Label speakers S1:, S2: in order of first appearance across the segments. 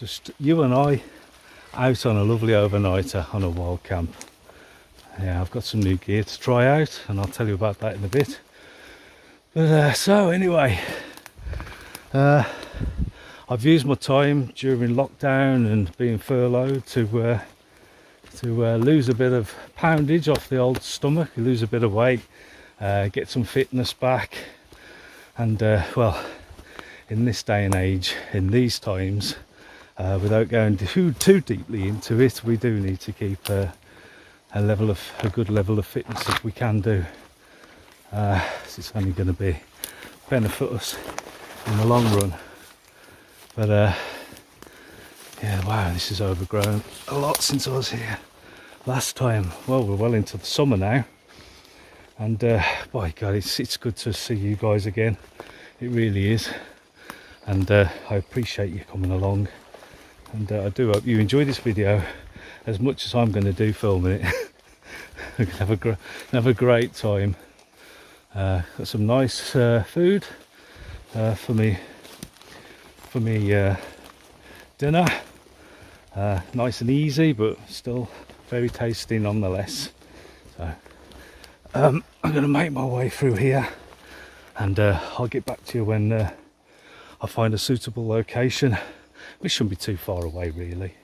S1: Just you and I out on a lovely overnighter on a wild camp. Yeah, I've got some new gear to try out and I'll tell you about that in a bit. But so anyway, I've used my time during lockdown and being furloughed to lose a bit of poundage off the old stomach, lose a bit of weight, get some fitness back. And well, in this day and age, in these times, without going too deeply into it, we do need to keep a good level of fitness if we can do. It's only going to benefit us in the long run. But yeah, wow, this has overgrown a lot since I was here last time. Well, we're well into the summer now, and by God, it's good to see you guys again. It really is, and I appreciate you coming along. And I do hope you enjoy this video as much as I'm going to do filming it. We're going to have a great time. Got some nice food for me dinner. Nice and easy, but still very tasty nonetheless. So I'm going to make my way through here, and I'll get back to you when I find a suitable location. We shouldn't be too far away, really.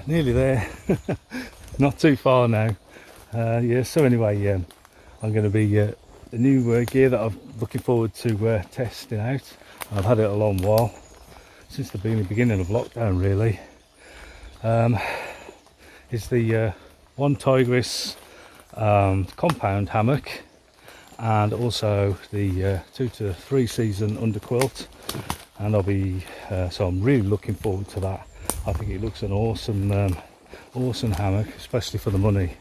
S1: Nearly there. Not too far now. Yeah, so anyway, I'm going to be the new gear that I'm looking forward to testing out. I've had it a long while, since the beginning of lockdown really. Is the One Tigris compound hammock, and also the 2 to 3 season underquilt, and I'll be so I'm really looking forward to that. I think it looks an awesome hammock, especially for the money.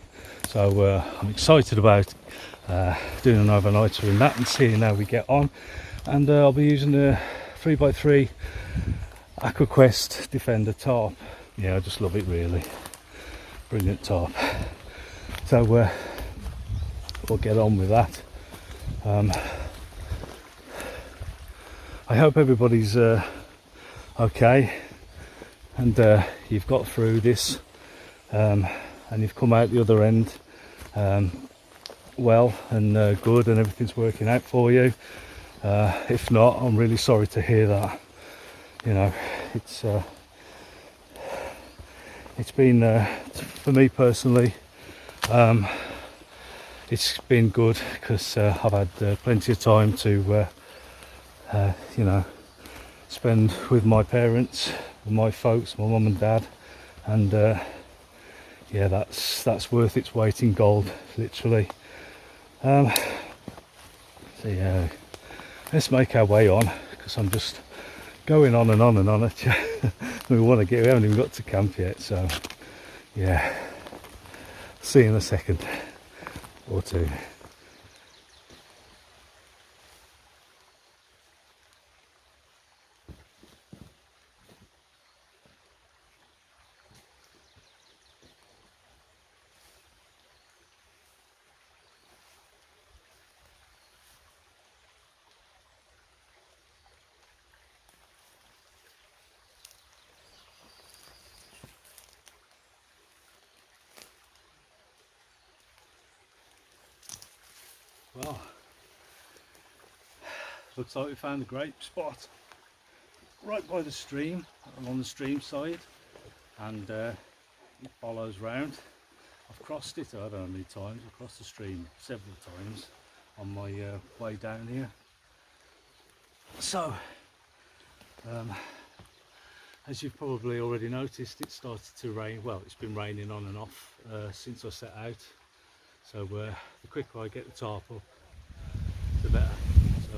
S1: So I'm excited about doing an overnighter in that and seeing how we get on. And I'll be using the 3x3 AquaQuest Defender tarp. Yeah, I just love it really. Brilliant tarp. So we'll get on with that. I hope everybody's okay, and you've got through this, and you've come out the other end well and good, and everything's working out for you. If not, I'm really sorry to hear that. You know, it's been for me personally, it's been good because I've had plenty of time to you know, spend with my parents, with my folks, my mum and dad, and yeah, that's worth its weight in gold, literally. So yeah, let's make our way on, because I'm just going on and on and on at you. We haven't even got to camp yet, so yeah, see you in a second or two. Well, looks like we found a great spot right by the stream, along the stream side, and it follows round. I've crossed it, I don't know how many times. I've crossed the stream several times on my way down here. So as you've probably already noticed, it started to rain. Well, it's been raining on and off since I set out. So the quicker I get the tarp up, the better. So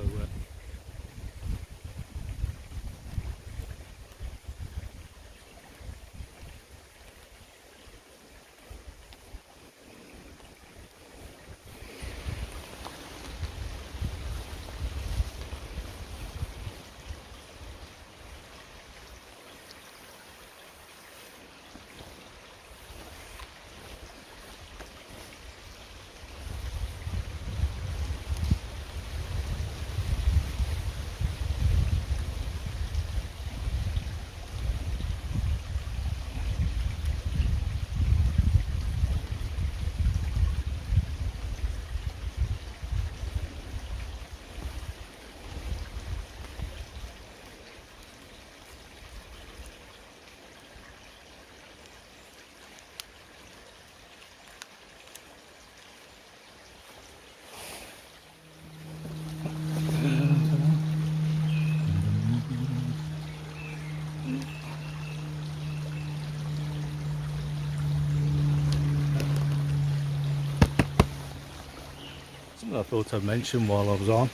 S1: something I thought I'd mention while I was on,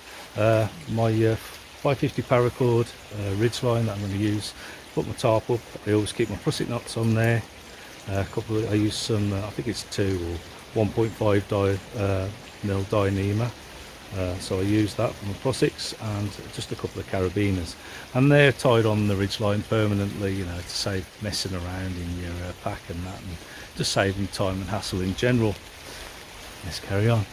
S1: my 550 paracord ridgeline that I'm going to use, put my tarp up. I always keep my prusik knots on there. I use some, I think it's 2 or 1.5 mil Dyneema. So I use that for my prusiks and just a couple of carabiners, and they're tied on the ridgeline permanently, you know, to save messing around in your pack and that, and just saving time and hassle in general. Let's carry on.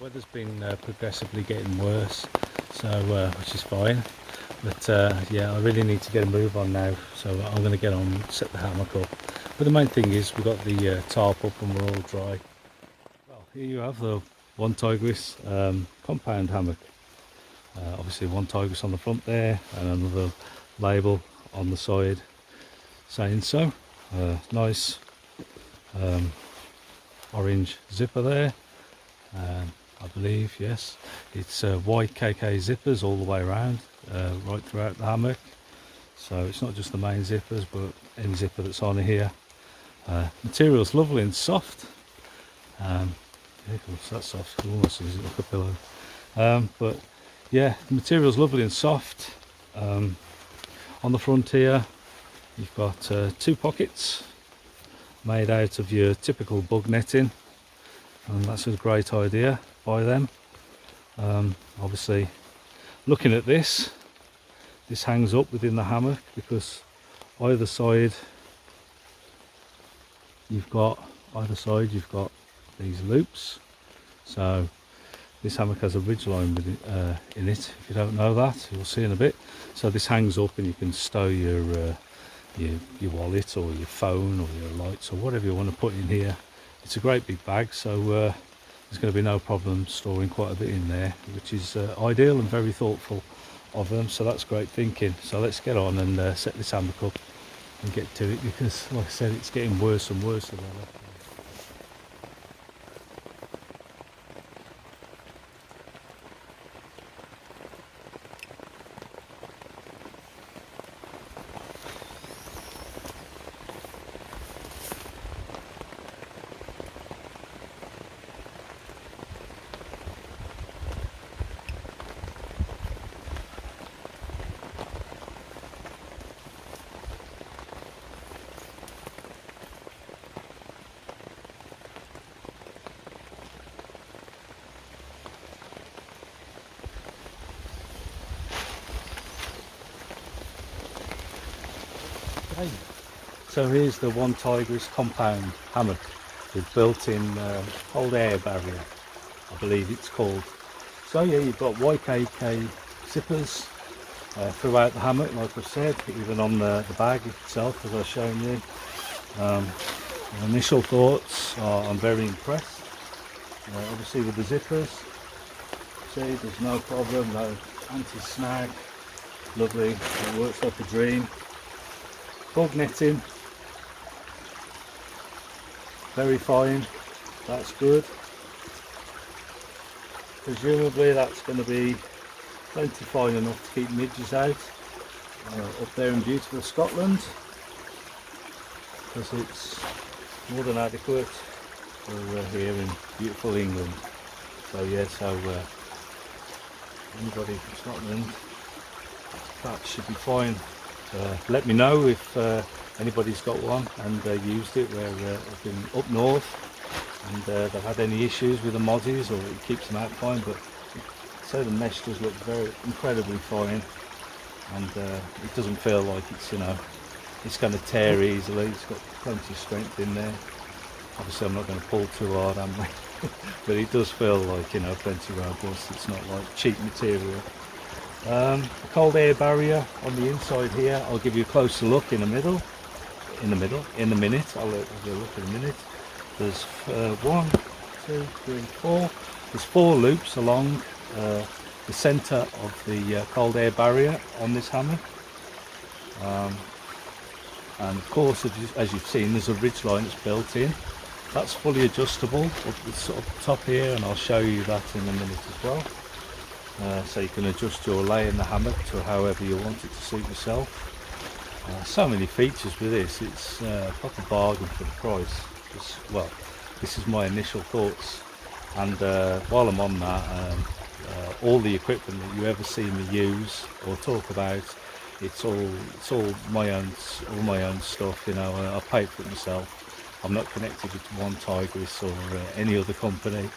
S1: Weather's been progressively getting worse, so which is fine, but yeah, I really need to get a move on now, so I'm going to get on, set the hammock up. But the main thing is we've got the tarp up and we're all dry. Well, here you have the One Tigris compound hammock. Obviously One Tigris on the front there and another label on the side saying so. Nice orange zipper there. I believe, yes, it's white KK zippers all the way around, right throughout the hammock. So it's not just the main zippers, but any zipper that's on here. Material's lovely and soft. Yeah, that's soft, almost as like a pillow. But yeah, the material's lovely and soft. On the front here, you've got 2 pockets made out of your typical bug netting, and that's a great idea by them. Obviously, looking at this hangs up within the hammock, because either side you've got these loops. So this hammock has a ridgeline in it. If you don't know that, you'll see in a bit. So this hangs up and you can stow your wallet or your phone or your lights or whatever you want to put in here. It's a great big bag, so there's going to be no problem storing quite a bit in there, which is ideal and very thoughtful of them. So that's great thinking. So let's get on and set this hammock up and get to it, because like I said, it's getting worse and worse. Okay, so here's the One Tigris compound hammock with built-in cold air barrier, I believe it's called. So yeah, you've got YKK zippers throughout the hammock, like I said, even on the bag itself, as I've shown you. My initial thoughts are I'm very impressed. Obviously with the zippers, see, there's no problem, no anti-snag, lovely, it works like a dream. Bug netting, very fine, that's good. Presumably that's going to be plenty fine enough to keep midges out up there in beautiful Scotland, because it's more than adequate for here in beautiful England. So yeah, anybody from Scotland, that should be fine. Let me know if anybody's got one and used it where I've been up north and they've had any issues with the mozzies, or it keeps them out fine. But so the mesh does look very incredibly fine, and it doesn't feel like it's, you know, it's going to tear easily. It's got plenty of strength in there. Obviously I'm not going to pull too hard, am I? But it does feel like, you know, plenty robust. It's not like cheap material. The cold air barrier on the inside here, I'll give you a closer look in a minute. I'll have a look in a minute. There's 1, 2, 3, 4. There's 4 loops along the centre of the cold air barrier on this hammock. And of course, as you've seen, there's a ridge line that's built in. That's fully adjustable up the sort of top here, and I'll show you that in a minute as well. So you can adjust your lay in the hammock to however you want it to suit yourself. So many features with this, it's a proper bargain for the price. Well, this is my initial thoughts, and while I'm on that, all the equipment that you ever see me use or talk about, it's all my own stuff, you know. I pay for it myself. I'm not connected with One Tigris or any other company.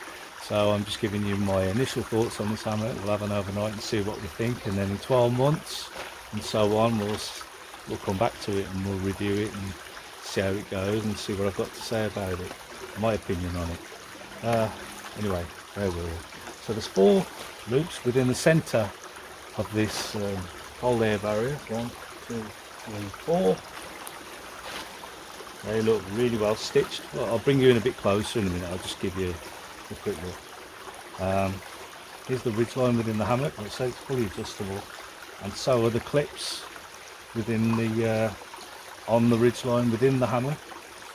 S1: So I'm just giving you my initial thoughts on this hammock. We'll have an overnight and see what we think, and then in 12 months and so on, we'll come back to it and we'll review it and see how it goes and see what I've got to say about it, my opinion on it. Anyway, there we are. So there's 4 loops within the centre of this cold air barrier. 1, 2, 3, 4. They look really well stitched. Well, I'll bring you in a bit closer in a minute. I'll just give you a quick look. Here's the ridge line within the hammock. Like I say, it's fully adjustable, and so are the clips within the on the ridge line within the hammock.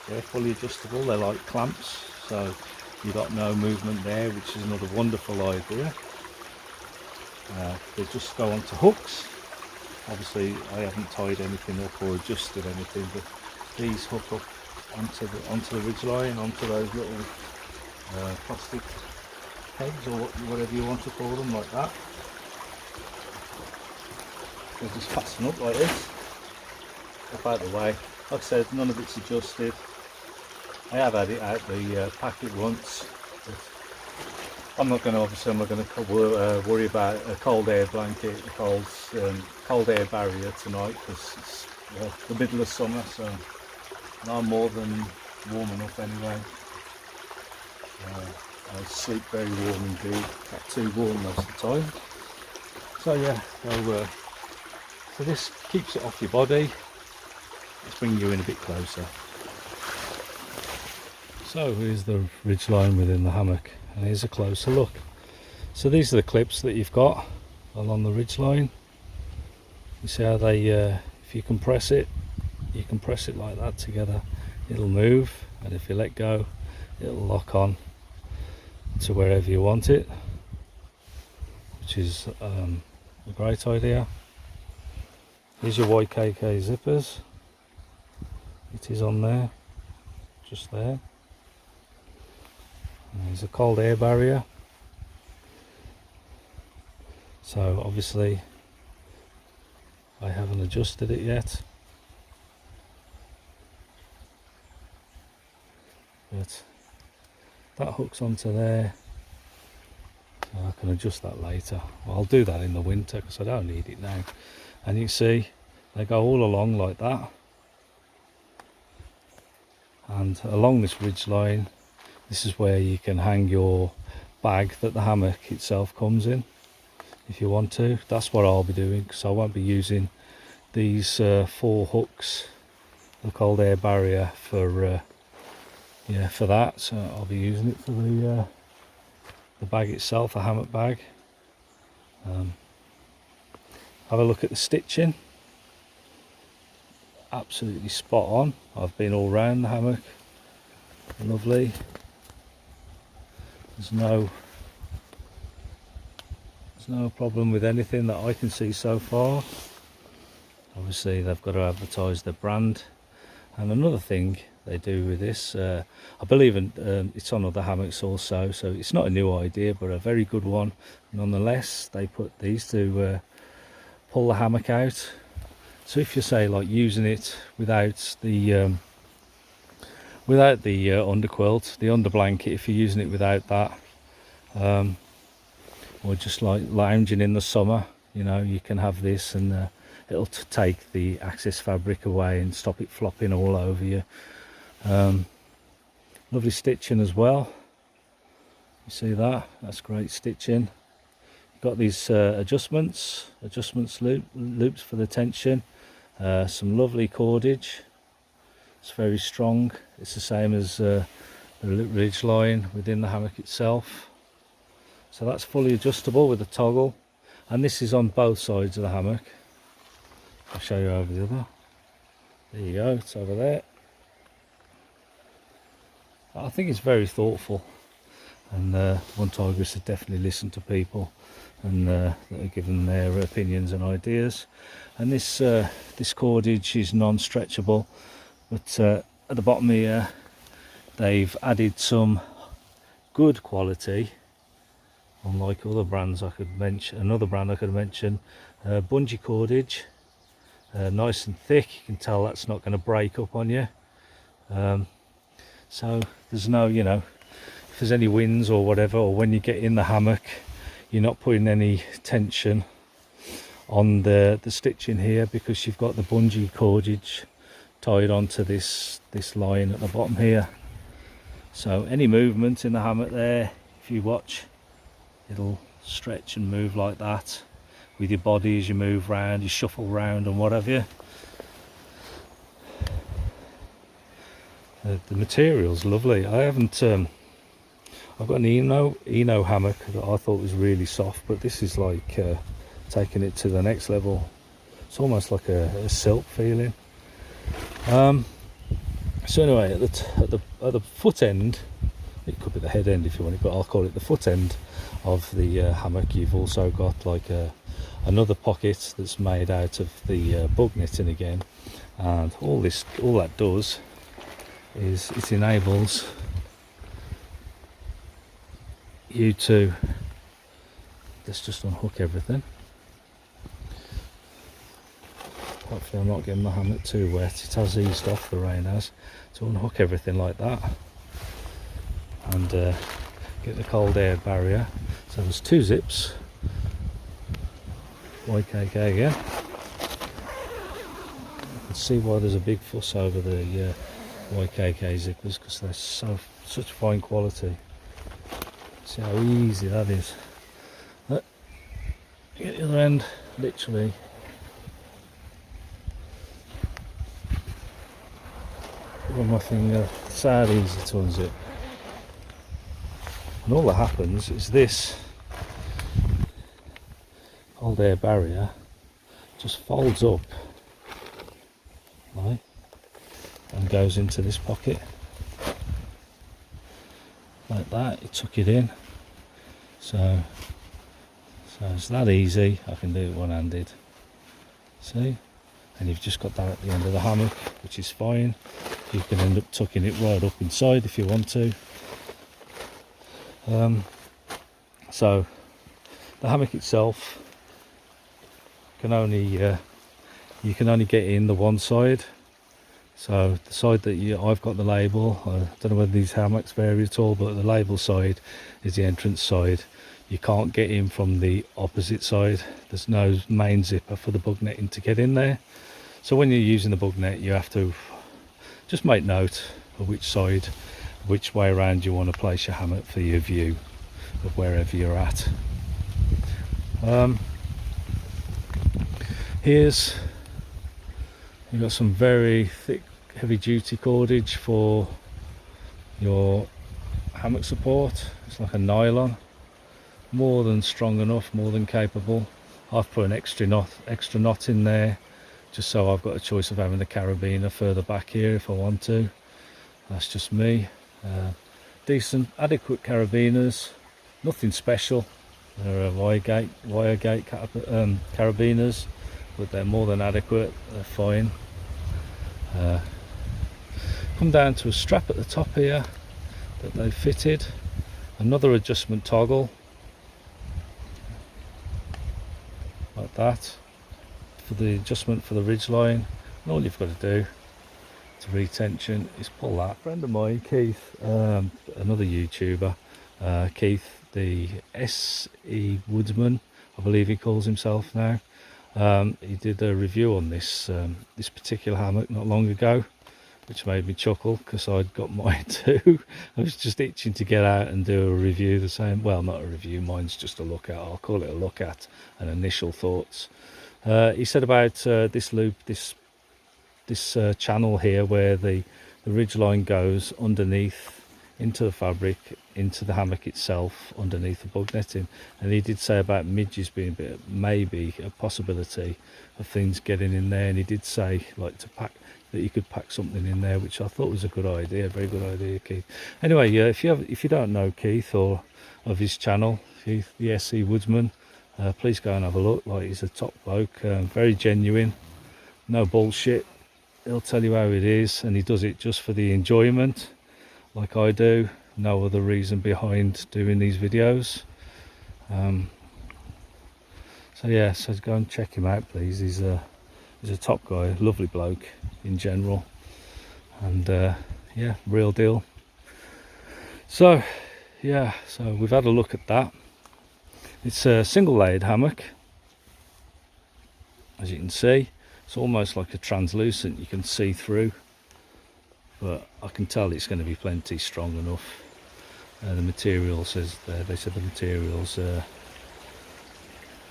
S1: They're fully adjustable. They're like clamps, so you've got no movement there, which is another wonderful idea. They just go onto hooks. Obviously I haven't tied anything up or adjusted anything, but these hook up onto the ridge line, onto those little plastic pegs, or whatever you want to call them, like that. They'll just fasten up like this, up out the way. Like I said, none of it's adjusted. I have had it out the packet once, but I'm not going to worry about a cold air blanket, a cold air barrier tonight, because it's the middle of summer, so I'm more than warm enough anyway. I sleep very warm indeed, not too warm most of the time. So yeah, so this keeps it off your body. Let's bring you in a bit closer. So here's the ridge line within the hammock, and here's a closer look. So these are the clips that you've got along the ridge line. You see how they, if you compress it, you compress it like that together, it'll move, and if you let go, it'll lock on to wherever you want it, which is a great idea. Here's your YKK zippers. It is on there, just there. And there's a cold air barrier. So obviously I haven't adjusted it yet, but that hooks onto there. So I can adjust that later. Well, I'll do that in the winter because I don't need it now. And you see they go all along like that. and along this ridge line, this is where you can hang your bag that the hammock itself comes in if you want to. That's what I'll be doing, because I won't be using these 4 hooks, the cold air barrier, for that. So I'll be using it for the bag itself, a hammock bag. Have a look at the stitching. Absolutely spot on. I've been all round the hammock. Lovely. There's no problem with anything that I can see so far. Obviously they've got to advertise their brand. And another thing they do with this, I believe it's on other hammocks also, so it's not a new idea but a very good one nonetheless. They put these to pull the hammock out. So if you say like using it without the underquilt, the under blanket, if you're using it without that, or just like lounging in the summer, you know, you can have this, and it'll take the access fabric away and stop it flopping all over you. Lovely stitching as well. You see that? That's great stitching. You've got these adjustments loops for the tension. Some lovely cordage. It's very strong. It's the same as the ridge line within the hammock itself. So that's fully adjustable with a toggle, and this is on both sides of the hammock. I'll show you over the other. There you go, it's over there. I think it's very thoughtful, and One Tigress has definitely listened to people and that are given their opinions and ideas. And this cordage is non-stretchable, but at the bottom here they've added some good quality, unlike other brands I could mention. Another brand I could mention, bungee cordage, nice and thick. You can tell that's not going to break up on you. So there's no, you know, if there's any winds or whatever, or when you get in the hammock, you're not putting any tension on the stitching here, because you've got the bungee cordage tied onto this line at the bottom here. So any movement in the hammock there, if you watch, it'll stretch and move like that with your body as you move round, you shuffle round and what have you. The material's lovely. I haven't I've got an Eno hammock that I thought was really soft, but this is like taking it to the next level. It's almost like a silk feeling. So anyway, at the foot end, it could be the head end if you want it, but I'll call it the foot end of the hammock, you've also got like another pocket that's made out of the bug knitting again. And all that does is it enables you to, let's just unhook everything. Hopefully I'm not getting my hammock too wet. It has eased off, the rain has. To unhook everything like that and get the cold air barrier. So there's 2 zips, YKK again. You can see why there's a big fuss over the YKK zippers, because they're such fine quality. See how easy that is. Look, get the other end, literally. On my finger, it's that easy to unzip. And all that happens is this cold air barrier just folds up, right, and goes into this pocket like that. You tuck it in, so it's that easy. I can do it one-handed, see, and you've just got that at the end of the hammock, which is fine. You can end up tucking it right up inside if you want to. So the hammock itself can only you can only get in the one side. So the side that I've got the label, I don't know whether these hammocks vary at all, but the label side is the entrance side. You can't get in from the opposite side. There's no main zipper for the bug netting to get in there. So when you're using the bug net, you have to just make note which side, which way around you want to place your hammock for your view of wherever you're at. Here's, you've got some very thick heavy duty cordage for your hammock support. It's like a nylon, more than strong enough, more than capable. I've put an extra knot in there just so I've got a choice of having the carabiner further back here if I want to. That's just me. Decent, adequate carabiners, nothing special. They're wire gate carabiners, but they're more than adequate. They're fine. Come down to a strap at the top here that they fitted, another adjustment toggle like that for the adjustment for the ridge line. And all you've got to do to retension is pull that. A friend of mine, Keith, another YouTuber, Keith the SE Woodsman, I believe he calls himself now. He did a review on this this particular hammock not long ago, which made me chuckle because I'd got mine too. I was just itching to get out and do a review the same. Well, not a review, mine's just a look at. I'll call it a look at and initial thoughts. He said about this loop, this channel here where the ridgeline goes underneath into the fabric, into the hammock itself, underneath the bug netting. And he did say about midges being maybe a possibility of things getting in there, and he did say like to pack, that you could pack something in there, which I thought was a good idea, very good idea, Keith. Anyway, yeah, if you don't know Keith or of his channel, Keith the SE Woodsman, please go and have a look. Like, he's a top bloke, very genuine, no bullshit. He'll tell you how it is, and he does it just for the enjoyment, like I do. No other reason behind doing these videos. So yeah, so go and check him out, please. He's a top guy, lovely bloke in general, and yeah, real deal. So yeah, so we've had a look at that. It's a single layered hammock, as you can see. It's almost like a translucent, you can see through, but I can tell it's going to be plenty strong enough. The material says there, they said the material's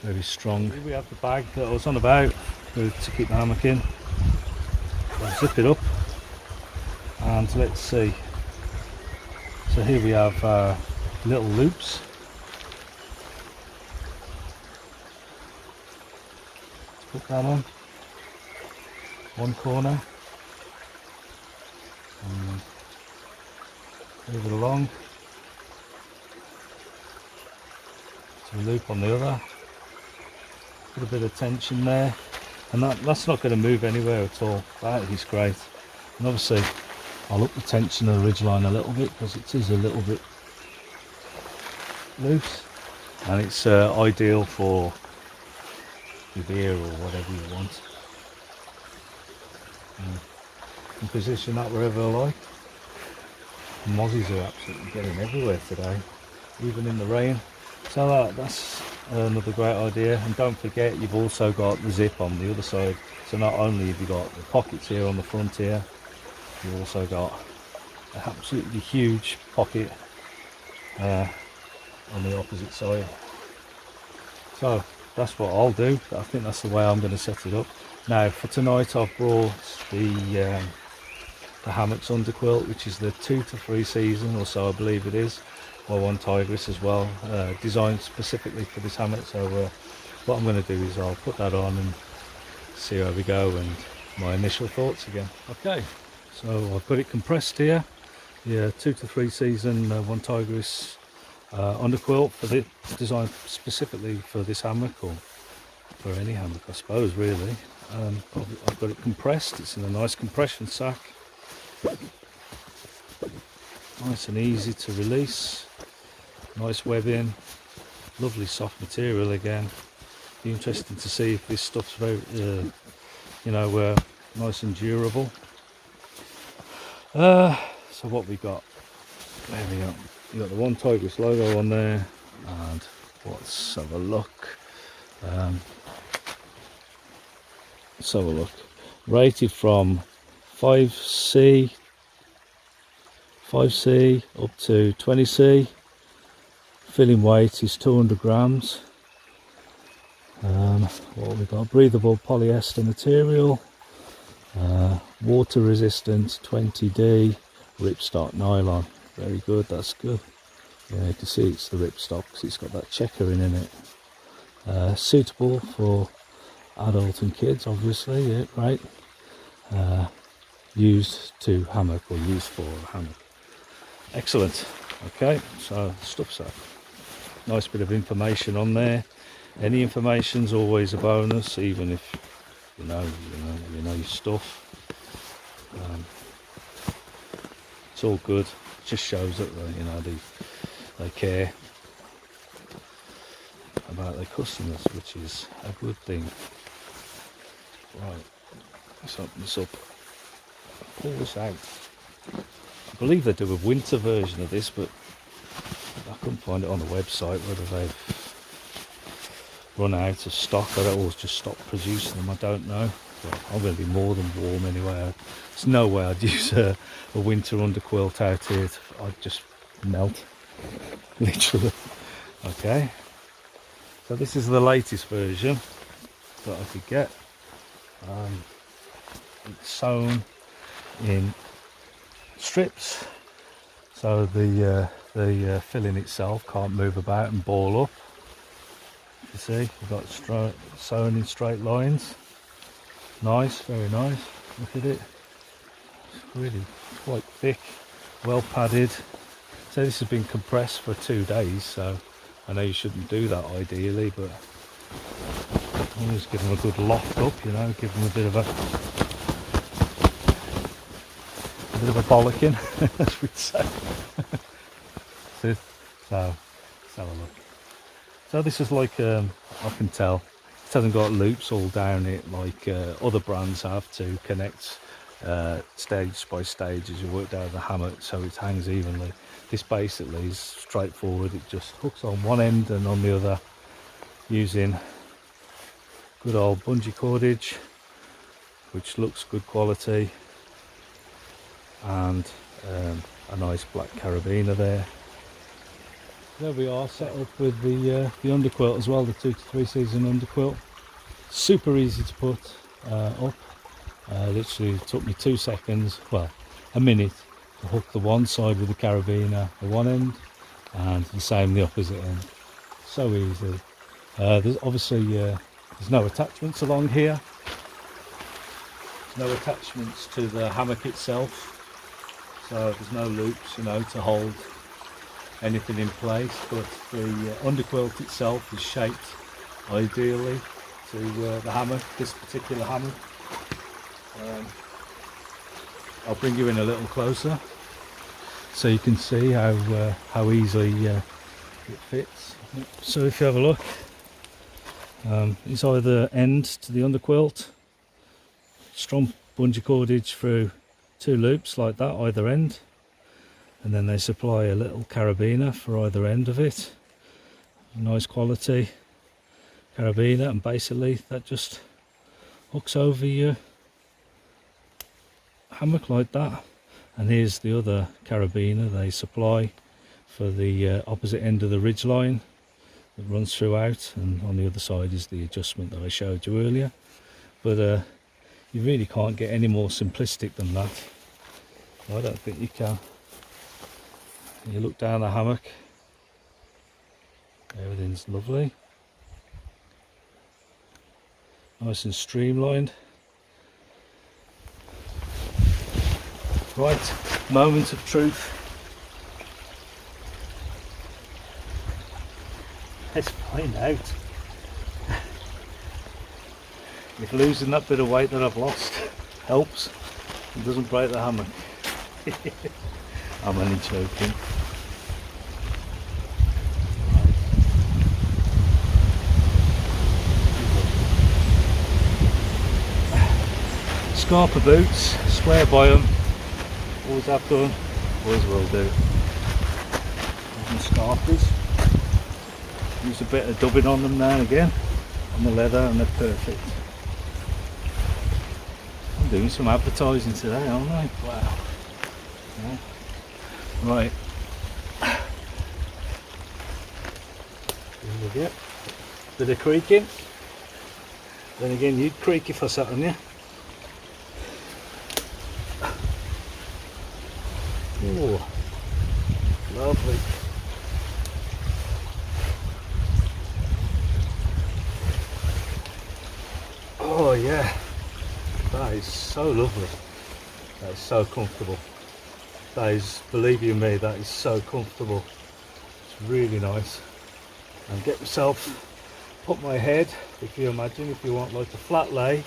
S1: very strong. Here we have the bag that I was on about to keep the hammock in. I'll zip it up and let's see. So here we have little loops. Let's put that on one corner and move it along to a loop on the other. Put a bit of tension there, and that's not going to move anywhere at all. That is great. And obviously I'll up the tension of the ridgeline a little bit because it is a little bit loose, and it's ideal for your beer or whatever you want. You can position that wherever I like. The mozzies are absolutely getting everywhere today, even in the rain. So that's another great idea. And don't forget, you've also got the zip on the other side. So not only have you got the pockets here on the front here, you've also got an absolutely huge pocket on the opposite side. So that's what I'll do. I think that's the way I'm going to set it up. Now for tonight, I've brought the hammocks underquilt, which is the 2 to 3 season or so, I believe it is, by One Tigris as well, designed specifically for this hammock. So what I'm going to do is I'll put that on and see how we go and my initial thoughts again. Okay, so I've got it compressed here, the 2 to 3 season One Tigris underquilt, for the designed specifically for this hammock, or for any hammock I suppose really. I've got it compressed. It's in a nice compression sack, nice and easy to release, nice webbing, lovely soft material again. Be interesting to see if this stuff's very you know, nice and durable. So what we got, there we go, you got the One Tigris logo on there, and let's have a look. Let's have a look. Rated from 5C 5C up to 20C. Filling weight is 200 grams. What have we got? Breathable polyester material, water resistant 20D, ripstop nylon. Very good, that's good. Yeah, you can see it's the ripstop because it's got that checkering in it. Suitable for adult and kids, obviously. Yeah, right. Used to hammock, or used for a hammock. Excellent. Okay, so stuff's that. Nice bit of information on there. Any information's always a bonus, even if you know your stuff. It's all good. It just shows that they care about their customers, which is a good thing. Right, let's open this up. Pull this out. I believe they do a winter version of this, but I couldn't find it on the website. Whether they've run out of stock or just stopped producing them, I don't know. But I'm going to be more than warm anyway. There's no way I'd use a winter underquilt out here. I'd just melt, literally. Okay, so this is the latest version that I could get. It's sewn in strips, so the filling itself can't move about and ball up. You see, we've got sewn in straight lines. Nice, very nice. Look at it. It's really quite thick, well padded. So this has been compressed for 2 days, so I know you shouldn't do that ideally, but always give them a good loft up, give them a bit of a bollocking, as we'd say. So let's have a look. So this is like, I can tell, it hasn't got loops all down it like other brands have to connect stage by stage as you work down the hammock, so it hangs evenly. This basically is straightforward. It just hooks on one end and on the other using good old bungee cordage, which looks good quality, and a nice black carabiner there. There we are, set up with the underquilt as well, the 2 to 3 season underquilt. Super easy to put up. Literally took me 2 seconds, well, a minute, to hook the one side with the carabiner, the one end, and the same the opposite end. So easy. There's obviously there's no attachments along here. There's no attachments to the hammock itself, so there's no loops, to hold anything in place, but the underquilt itself is shaped ideally to the hammock, this particular hammock. I'll bring you in a little closer so you can see how easily it fits. So if you have a look, it's either end to the underquilt, strong bungee cordage through 2 loops like that either end, and then they supply a little carabiner for either end of it. Nice quality carabiner, and basically that just hooks over your hammock like that. And here's the other carabiner they supply for the opposite end of the ridge line that runs throughout, and on the other side is the adjustment that I showed you earlier. But you really can't get any more simplistic than that. I don't think you can. You look down the hammock, everything's lovely, nice and streamlined. Right, moment of truth. Let's find out if losing that bit of weight that I've lost helps and doesn't break the hammock. I'm only joking. Scarpa boots, swear by them. Always have done, always will do. And Scarpas. Use a bit of dubbing on them now and again, on the leather, and they're perfect. I'm doing some advertising today, aren't I? Wow. Yeah. Right. In with you. Bit of creaking. Then again, you'd creak if I sat on you. Oh, lovely. Oh yeah, that is so lovely. That is so comfortable. That is, believe you me, that is so comfortable. It's really nice. And get myself, put my head, if you imagine, if you want like a flat lay,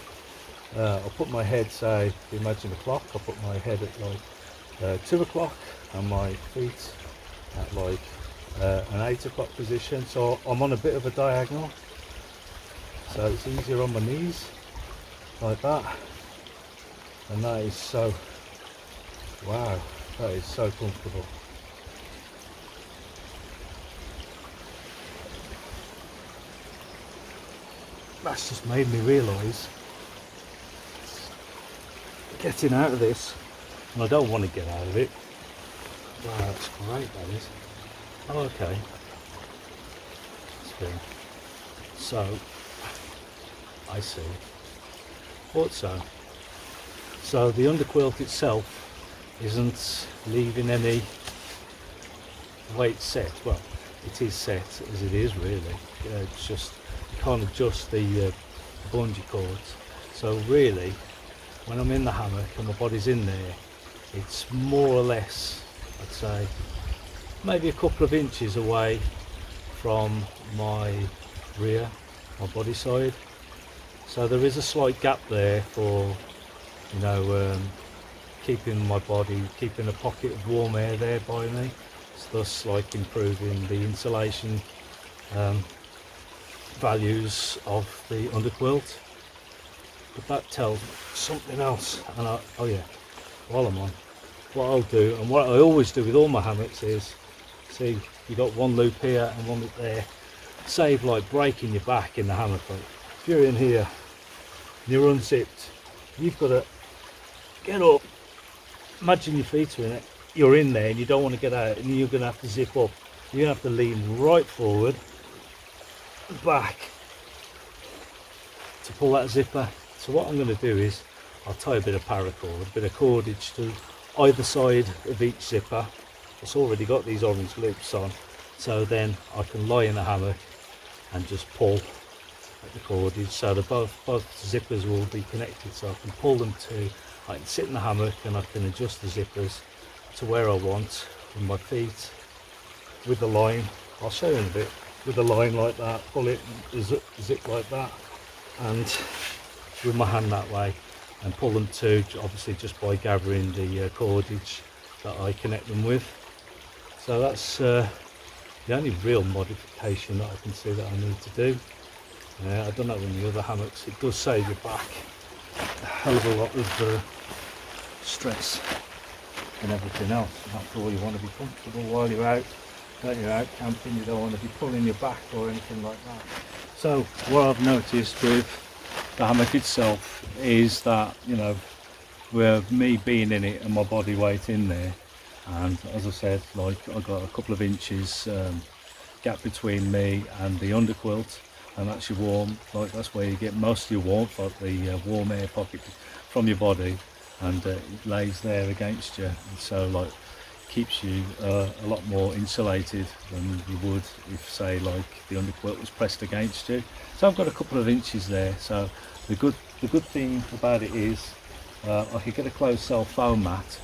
S1: I'll put my head, say, if you imagine a clock, I'll put my head at like 2 o'clock and my feet at like an 8 o'clock position. So I'm on a bit of a diagonal. So it's easier on my knees, like that. And that is so, wow, that is so comfortable. That's just made me realise getting out of this, and I don't want to get out of it. Wow, that's great, that is. Oh, okay. So, I see. Thought so. So the underquilt itself isn't leaving any weight set. Well, it is set as it is really. It's just you can't adjust the bungee cords. So really, when I'm in the hammock and my body's in there, it's more or less, I'd say, maybe a couple of inches away from my rear, my body side. So there is a slight gap there for, you know, keeping my body, keeping a pocket of warm air there by me. It's thus like improving the insulation values of the underquilt. But that tells me something else. And oh yeah, while I'm on, what I'll do, and what I always do with all my hammocks is, see, you got one loop here and one loop there. Save like breaking your back in the hammock. Like, if you're in here, you're unzipped, you've got to get up, imagine your feet are in it, you're in there and you don't want to get out, and you're going to have to zip up. You're going to have to lean right forward, back, to pull that zipper. So what I'm going to do is, I'll tie a bit of paracord, a bit of cordage to either side of each zipper. It's already got these orange loops on, so then I can lie in the hammock and just pull at the cordage, so that both zippers will be connected, so I can pull them to, I can sit in the hammock and I can adjust the zippers to where I want with my feet, with the line. I'll show you in a bit, with the line like that, pull it, zip like that, and with my hand that way, and pull them to, obviously just by gathering the cordage that I connect them with. So that's the only real modification that I can see that I need to do. I don't know in the other hammocks, it does save your back a hell of a lot of stress and everything else. And after all, you want to be comfortable while you're out. When you're out camping, you don't want to be pulling your back or anything like that. So what I've noticed with the hammock itself is that, you know, with me being in it and my body weight in there, and as I said, like I got a couple of inches gap between me and the underquilt, and that's your warm, like that's where you get most of your warmth, like the warm air pocket from your body, and it lays there against you, and so like keeps you a lot more insulated than you would if, say, like the underquilt was pressed against you. So I've got a couple of inches there. So the good thing about it is I could get a closed cell foam mat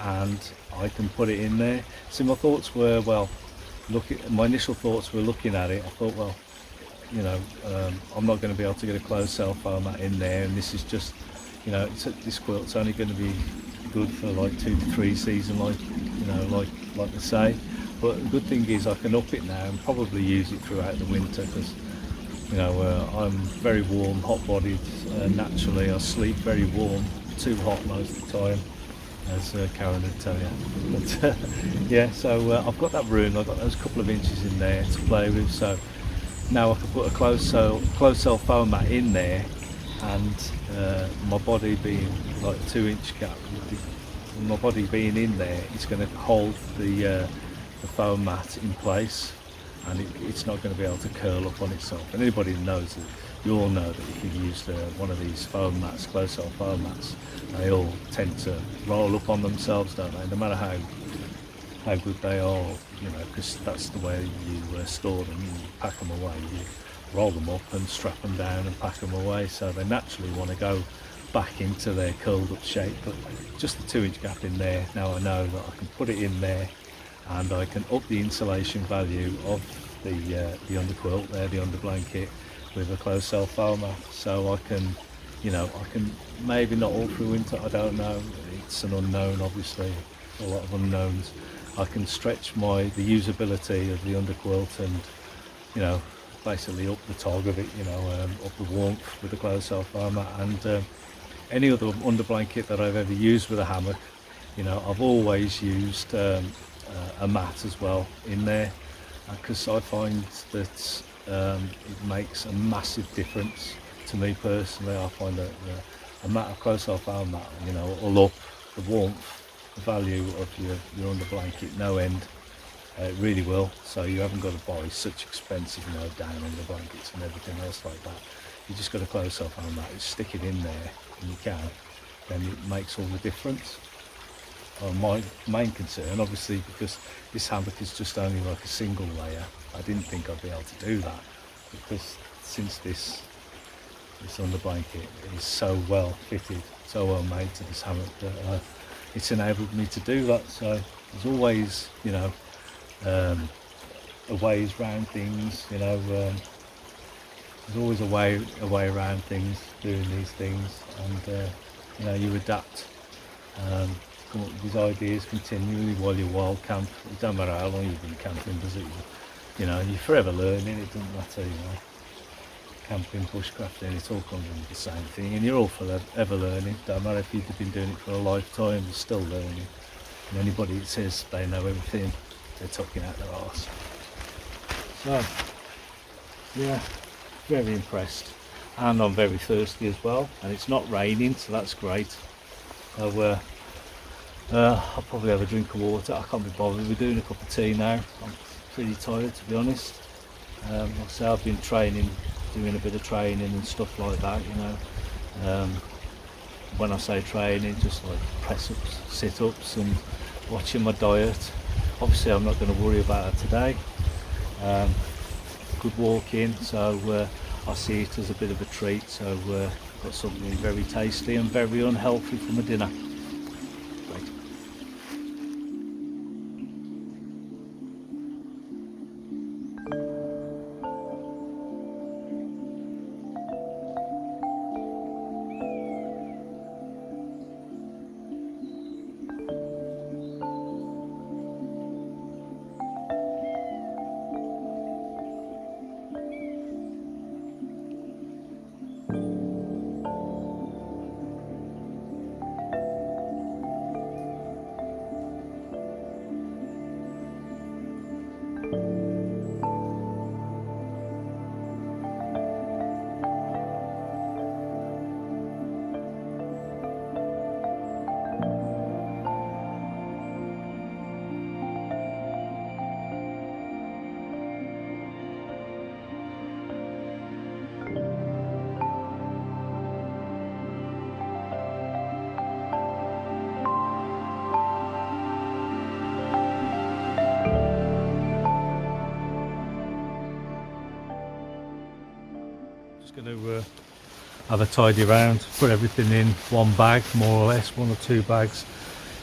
S1: and I can put it in there. So my thoughts were, well, my initial thoughts were looking at it, I thought, well, you know, I'm not going to be able to get a closed cell foam mat in there, and this is just, you know, this quilt's only going to be good for like 2 to 3 seasons, like, you know, like I say. But the good thing is I can up it now and probably use it throughout the winter, because, you know, I'm very warm, hot-bodied naturally. I sleep very warm, too hot most of the time, as Karen would tell you. But yeah, so I've got that room, I've got those couple of inches in there to play with, so now I can put a closed cell foam mat in there, and my body being like a 2-inch gap would be my body being in there, it's going to hold the foam mat in place, and it's not going to be able to curl up on itself. And anybody who knows that, you all know that if you've used one of these foam mats, closed cell foam mats, they all tend to roll up on themselves, don't they? No matter how good they are, you know, because that's the way you store them. You pack them away, you roll them up and strap them down and pack them away, so they naturally want to go back into their curled up shape. But just the 2-inch gap in there, now I know that I can put it in there and I can up the insulation value of the underquilt there, the under blanket, with a closed cell foam mat. So I can, you know, I can maybe not all through winter, I don't know, it's an unknown, obviously, a lot of unknowns. I can stretch the usability of the underquilt and, you know, basically up the tog of it, you know, up the warmth with the closed cell foam mat. And any other under blanket that I've ever used with a hammock, you know, I've always used a mat as well in there, because I find that it makes a massive difference to me personally. I find that a mat, a closed cell foam mat, you know, will up the warmth, the value of your under blanket no end. It really will. So you haven't got to buy such expensive, you know, down under blankets and everything else like that. You just got to close yourself on that, stick it in there, and you can. Then it makes all the difference. My main concern, obviously, because this hammock is just only like a single layer, I didn't think I'd be able to do that, because since this under blanket is so well fitted, so well made to this hammock, that it's enabled me to do that. So there's always, you know, ways around things, you know. There's always a way around things, doing these things, and you know, you adapt, come up with these ideas continually while you're wild camp. It don't matter how long you've been camping, does it? You know, you're forever learning. It doesn't matter, you know. Camping, bushcrafting, it all comes into the same thing, and you're all forever learning. Don't matter if you've been doing it for a lifetime, you're still learning. And anybody that says they know everything, they're talking out their arse. So, yeah, very impressed, and I'm very thirsty as well, and it's not raining, so that's great. So I'll probably have a drink of water. I can't be bothered with doing a cup of tea now. I'm pretty tired, to be honest. Like I say, I've been training, doing a bit of training and stuff like that, you know. When I say training, just like press-ups, sit-ups, and watching my diet. Obviously I'm not going to worry about it today. Good walk in, so I see it as a bit of a treat. So got something very tasty and very unhealthy for my dinner. Great. Going to have a tidy round, put everything in one bag, more or less, 1 or 2 bags,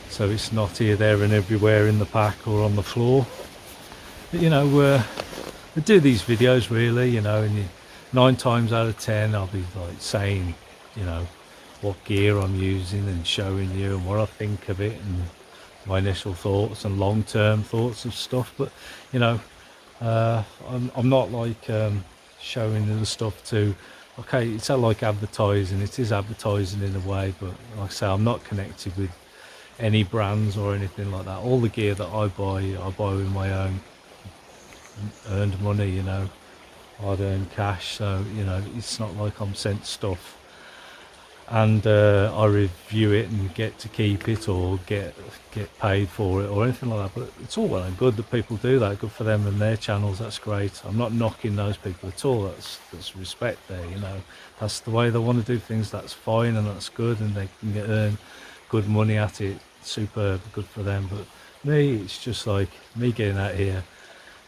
S1: so it's not here, there and everywhere in the pack or on the floor. But, you know, I do these videos really, you know, and 9 times out of 10 I'll be like saying, you know, what gear I'm using and showing you and what I think of it and my initial thoughts and long-term thoughts of stuff. But, you know, I'm not like showing the stuff to, okay, it's like advertising, it is advertising in a way, but like I say, I'm not connected with any brands or anything like that. All the gear that I buy with my own earned money, you know, hard earned cash. So, you know, it's not like I'm sent stuff and I review it and get to keep it or get paid for it or anything like that. But it's all well and good that people do that. Good for them and their channels. That's great. I'm not knocking those people at all. That's respect there. You know, that's the way they want to do things. That's fine and that's good, and they can earn good money at it. Superb, good for them. But me, it's just like me getting out here,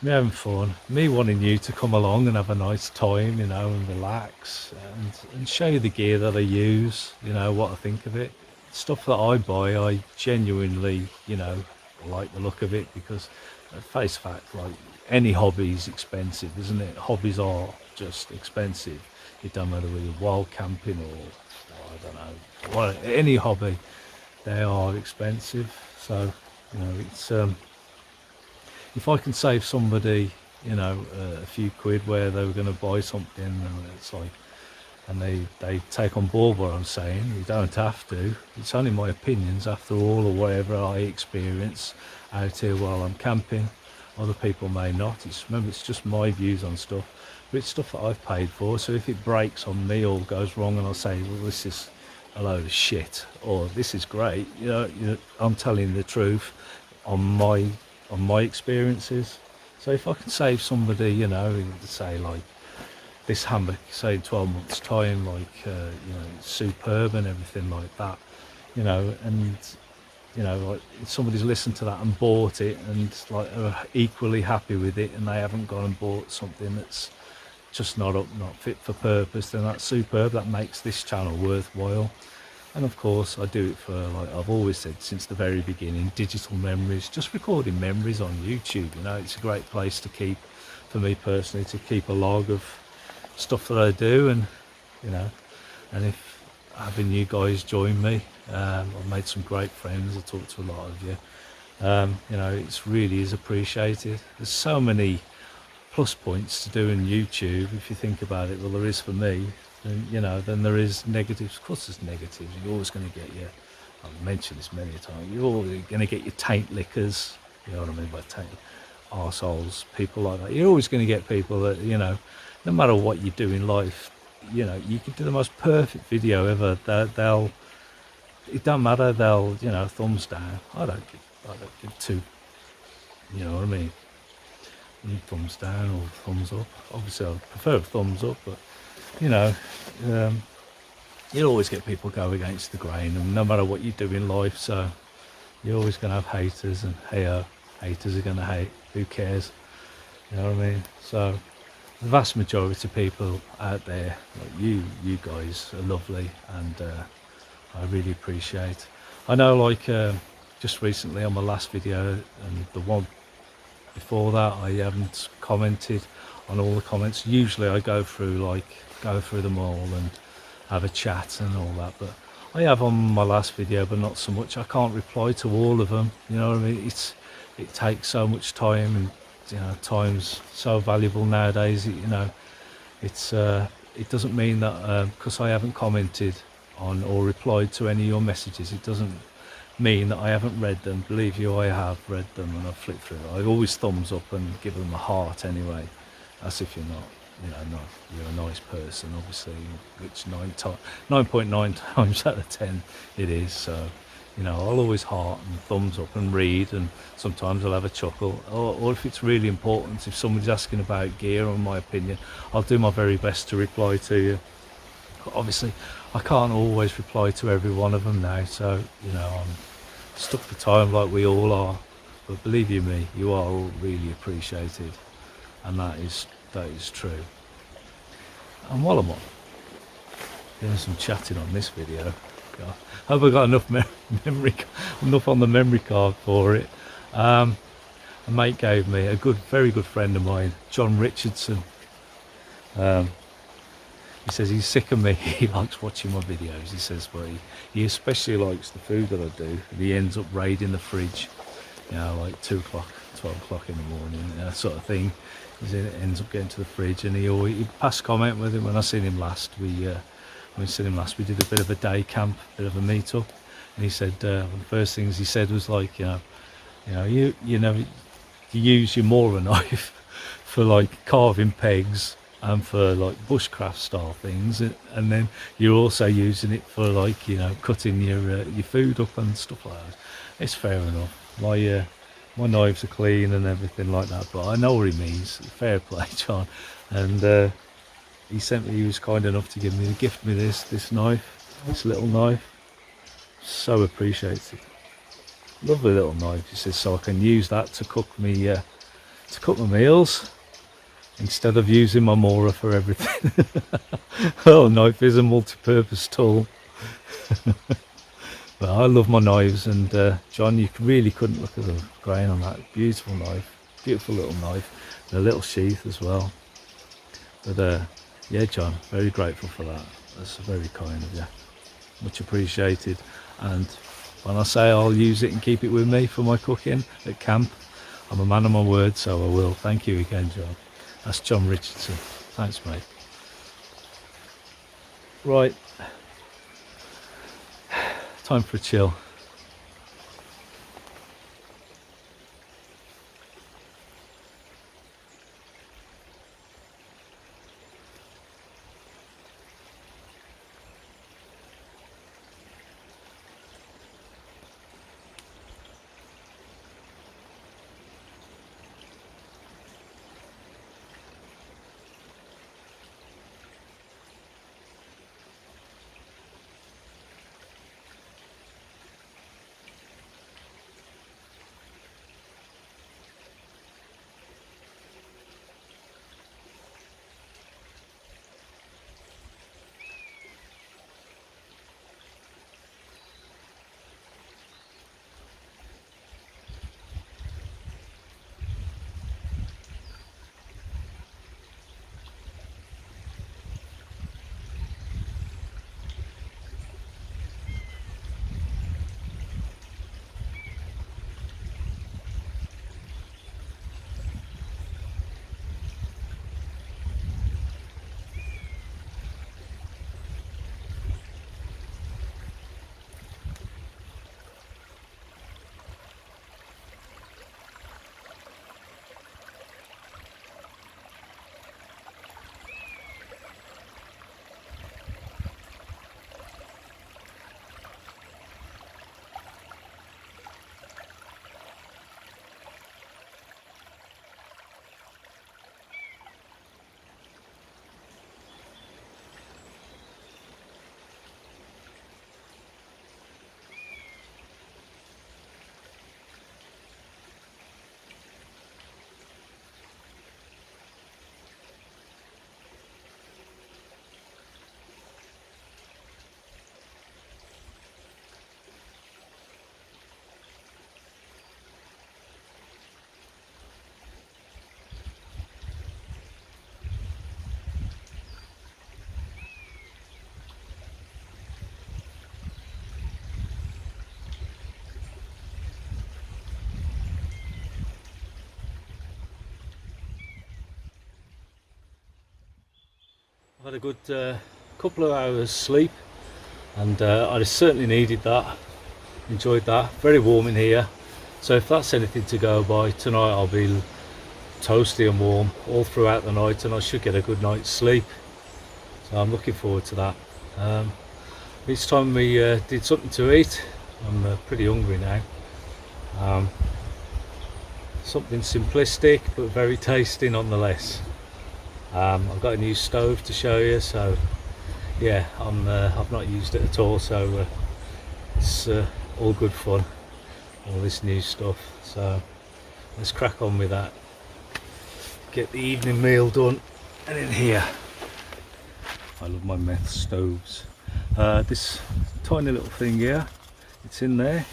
S1: me having fun, me wanting you to come along and have a nice time, you know, and relax and show you the gear that I use, you know, what I think of it. Stuff that I buy, I genuinely, you know, like the look of it, because face fact, like any hobby is expensive, isn't it? Hobbies are just expensive. It don't matter whether you're wild camping or I don't know, what, any hobby, they are expensive. So, you know, it's if I can save somebody, you know, a few quid where they were going to buy something, and it's like, and they take on board what I'm saying. You don't have to. It's only my opinions after all, or whatever I experience out here while I'm camping. Other people may not. Remember, it's just my views on stuff, but it's stuff that I've paid for. So if it breaks on me or goes wrong, and I say, well, this is a load of shit, or this is great, you know, I'm telling the truth on my experiences. So if I can save somebody, you know, say like this hammock, say in 12 months time, like you know, it's superb and everything like that, you know, and you know, like if somebody's listened to that and bought it and like are equally happy with it, and they haven't gone and bought something that's just not fit for purpose, then that's superb. That makes this channel worthwhile. And of course I do it for, like I've always said since the very beginning, digital memories, just recording memories on YouTube. You know, it's a great place to keep, for me personally, to keep a log of stuff that I do. And you know, and if having you guys join me, I've made some great friends. I talked to a lot of you. You know, it's really is appreciated. There's so many plus points to doing YouTube, if you think about it. Well, there is for me. And, you know, then there is negatives. Of course there's negatives. You're always going to get your, I've mentioned this many a time, you're always going to get your taint lickers, you know what I mean by taint, arseholes, people like that. You're always going to get people that, you know, no matter what you do in life, you know, you can do the most perfect video ever, they'll, it don't matter, they'll, you know, thumbs down. I don't give two, you know what I mean, thumbs down or thumbs up. Obviously I prefer a thumbs up, but you know, you'll always get people go against the grain, and no matter what you do in life, so you're always going to have haters, and hey, haters are going to hate. Who cares? You know what I mean? So the vast majority of people out there, like you guys are lovely, and I really appreciate. I know, like just recently on my last video and the one before that, I haven't commented on all the comments. Usually I go through them all and have a chat and all that, but I have on my last video, but not so much. I can't reply to all of them, you know what I mean? It takes so much time, and you know, time's so valuable nowadays. You know, it's it doesn't mean that because I haven't commented on or replied to any of your messages, it doesn't mean that I haven't read them. Believe you, I have read them, and I've flipped through. I always thumbs up and give them a heart anyway. That's if you're not, you know, you're a nice person, obviously, which 9.9 times out of 10 it is. So, you know, I'll always heart and thumbs up and read, and sometimes I'll have a chuckle, or if it's really important, if somebody's asking about gear or my opinion, I'll do my very best to reply to you. But obviously I can't always reply to every one of them now, so you know, I'm stuck for time like we all are, but believe you me, you are all really appreciated, and that is true. And while I'm on doing some chatting on this video, God, I hope I got enough enough on the memory card for it. A mate gave me, very good friend of mine, John Richardson. He says he's sick of me. He likes watching my videos. He says, well, he especially likes the food that I do. And he ends up raiding the fridge, you know, like 2 o'clock, 12 o'clock in the morning, that sort of thing. He ends up getting to the fridge, and he passed comment with him when I seen him last. We did a bit of a day camp, a bit of a meet up, and he said one of the first things he said was like, you know, you use your Mora knife for like carving pegs, and for like bushcraft style things, and then you're also using it for, like, you know, cutting your food up and stuff like that. It's fair enough. My knives are clean and everything like that, but I know what he means. Fair play, John. And he was kind enough to gift me this knife, this little knife. So appreciated. Lovely little knife. He says, so I can use that to cook my meals instead of using my Mora for everything. Oh, knife is a multi-purpose tool. But I love my knives, and John, you really couldn't look at the grain on that. Beautiful knife, beautiful little knife, and a little sheath as well. But yeah, John, very grateful for that. That's very kind of you. Much appreciated. And when I say I'll use it and keep it with me for my cooking at camp, I'm a man of my word, so I will. Thank you again, John. That's John Richardson. Thanks, mate. Right. Time for a chill. I've had a good couple of hours sleep, and I certainly needed that. Enjoyed that. Very warm in here, so if that's anything to go by, tonight I'll be toasty and warm all throughout the night, and I should get a good night's sleep. So I'm looking forward to that. Each time we did something to eat, I'm pretty hungry now. Something simplistic but very tasty nonetheless. I've got a new stove to show you, so yeah, I've not used it at all, so it's all good fun, all this new stuff. So let's crack on with that, get the evening meal done. And in here, I love my meth stoves. This tiny little thing here, it's in there,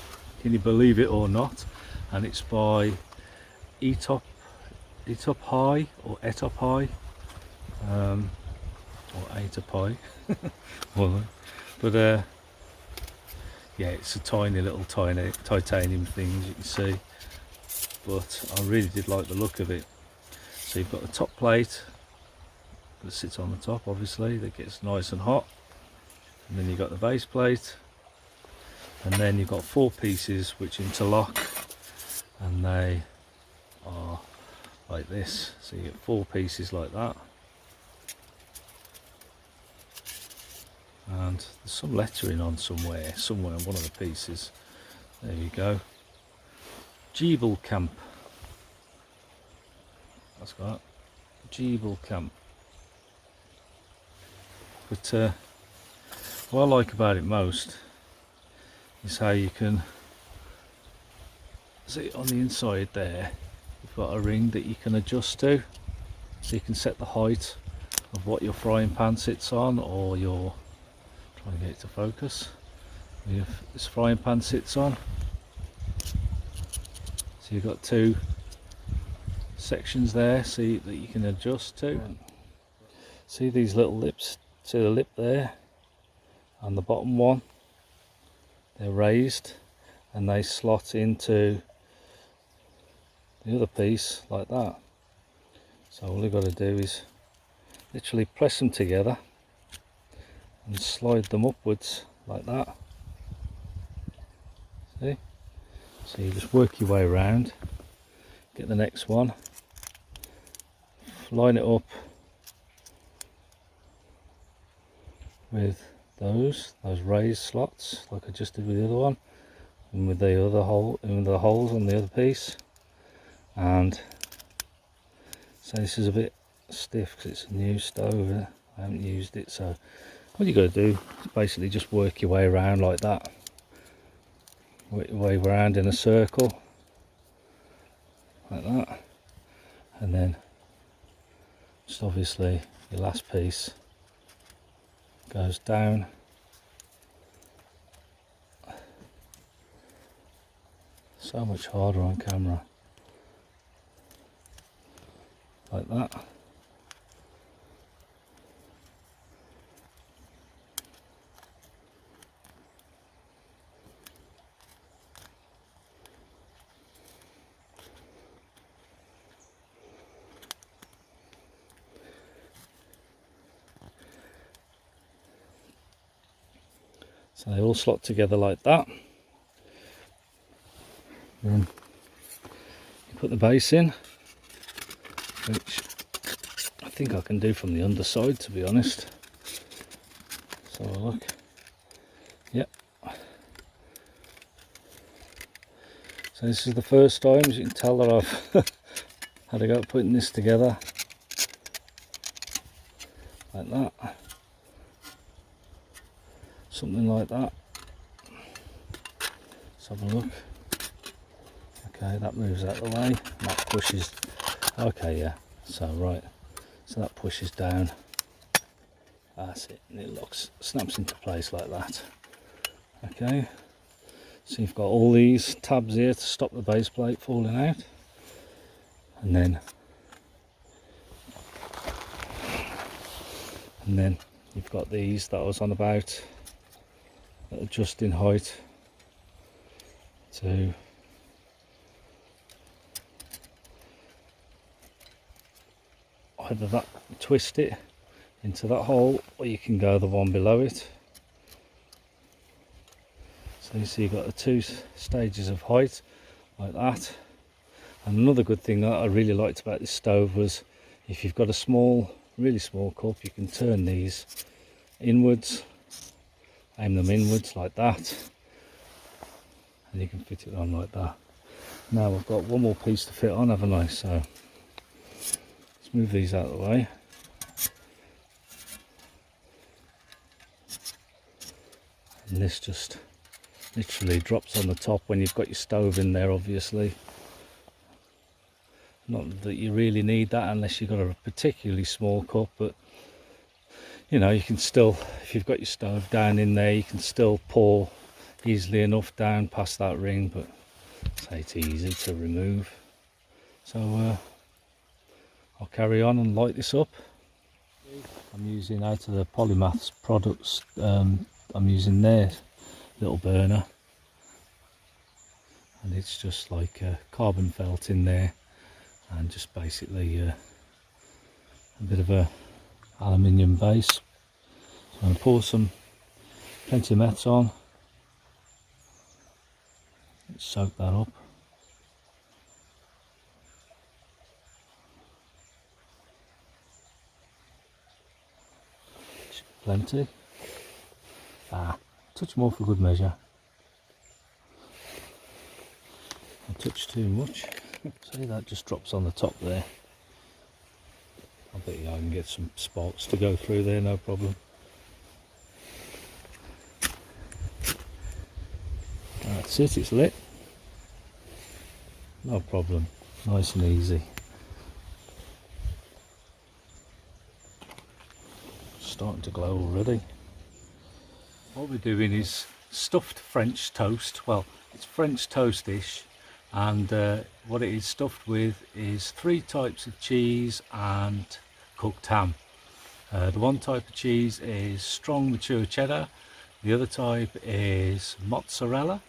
S1: can you believe it or not, and it's by Etop High or Etop High, or Etop High. But yeah, it's a tiny titanium thing, as you can see, but I really did like the look of it. So you've got the top plate that sits on the top, obviously, that gets nice and hot, and then you've got the base plate, and then you've got 4 pieces which interlock, and they are like this. So you get 4 pieces like that, and there's some lettering on somewhere on one of the pieces. There you go. Jebel Camp. That's got Jebel Camp. But what I like about it most is how you can see on the inside there, you've got a ring that you can adjust to, so you can set the height of what your frying pan sits on, or your, try and get it to focus, if this frying pan sits on. So you've got two sections there, see, that you can adjust to. See these little lips, see the lip there and the bottom one, they're raised and they slot into the other piece like that. So all you've got to do is literally press them together and slide them upwards like that. See? So you just work your way around, get the next one, line it up with those raised slots like I just did with the other one, and with the other hole, and with the holes on the other piece. And so this is a bit stiff because it's a new stove, I haven't used it, so what you got to do is basically just work your way around like that, work your way around in a circle like that, and then just obviously your last piece goes down so much harder on camera like that. So they all slot together like that. Then you put the base in, which I think I can do from the underside, to be honest. So look, yep. So this is the first time, as you can tell, that I've had a go at putting this together like that. Something like that. Let's have a look. Okay, that moves out of the way. That pushes. Okay, yeah. So right. So that pushes down. That's it. And it locks, snaps into place like that. Okay. So you've got all these tabs here to stop the base plate falling out. And then you've got these that I was on about, that adjust in height to either that twist it into that hole, or you can go the one below it. So you see you've got the two stages of height like that. And another good thing that I really liked about this stove was, if you've got a small, really small cup, you can turn these inwards, aim them inwards like that, and you can fit it on like that. Now I've got one more piece to fit on, haven't I? So let's move these out of the way. And this just literally drops on the top when you've got your stove in there, obviously. Not that you really need that unless you've got a particularly small cup, but you know, you can still, if you've got your stove down in there, you can still pour easily enough down past that ring, but say it's easy to remove. So I'll carry on and light this up. I'm using, out of the Polymaths products, I'm using their little burner, and it's just like a carbon felt in there, and just basically a bit of a aluminium base. So I'm going to pour some plenty of meths on, soak that up. Plenty. Touch more for good measure. I touch too much. See, that just drops on the top there. I bet you I can get some spots to go through there, no problem. That's it, it's lit. No problem, nice and easy. Starting to glow already. What we're doing is stuffed French toast. Well, it's French toast dish, and what it is stuffed with is 3 types of cheese and cooked ham. The one type of cheese is strong mature cheddar, the other type is mozzarella,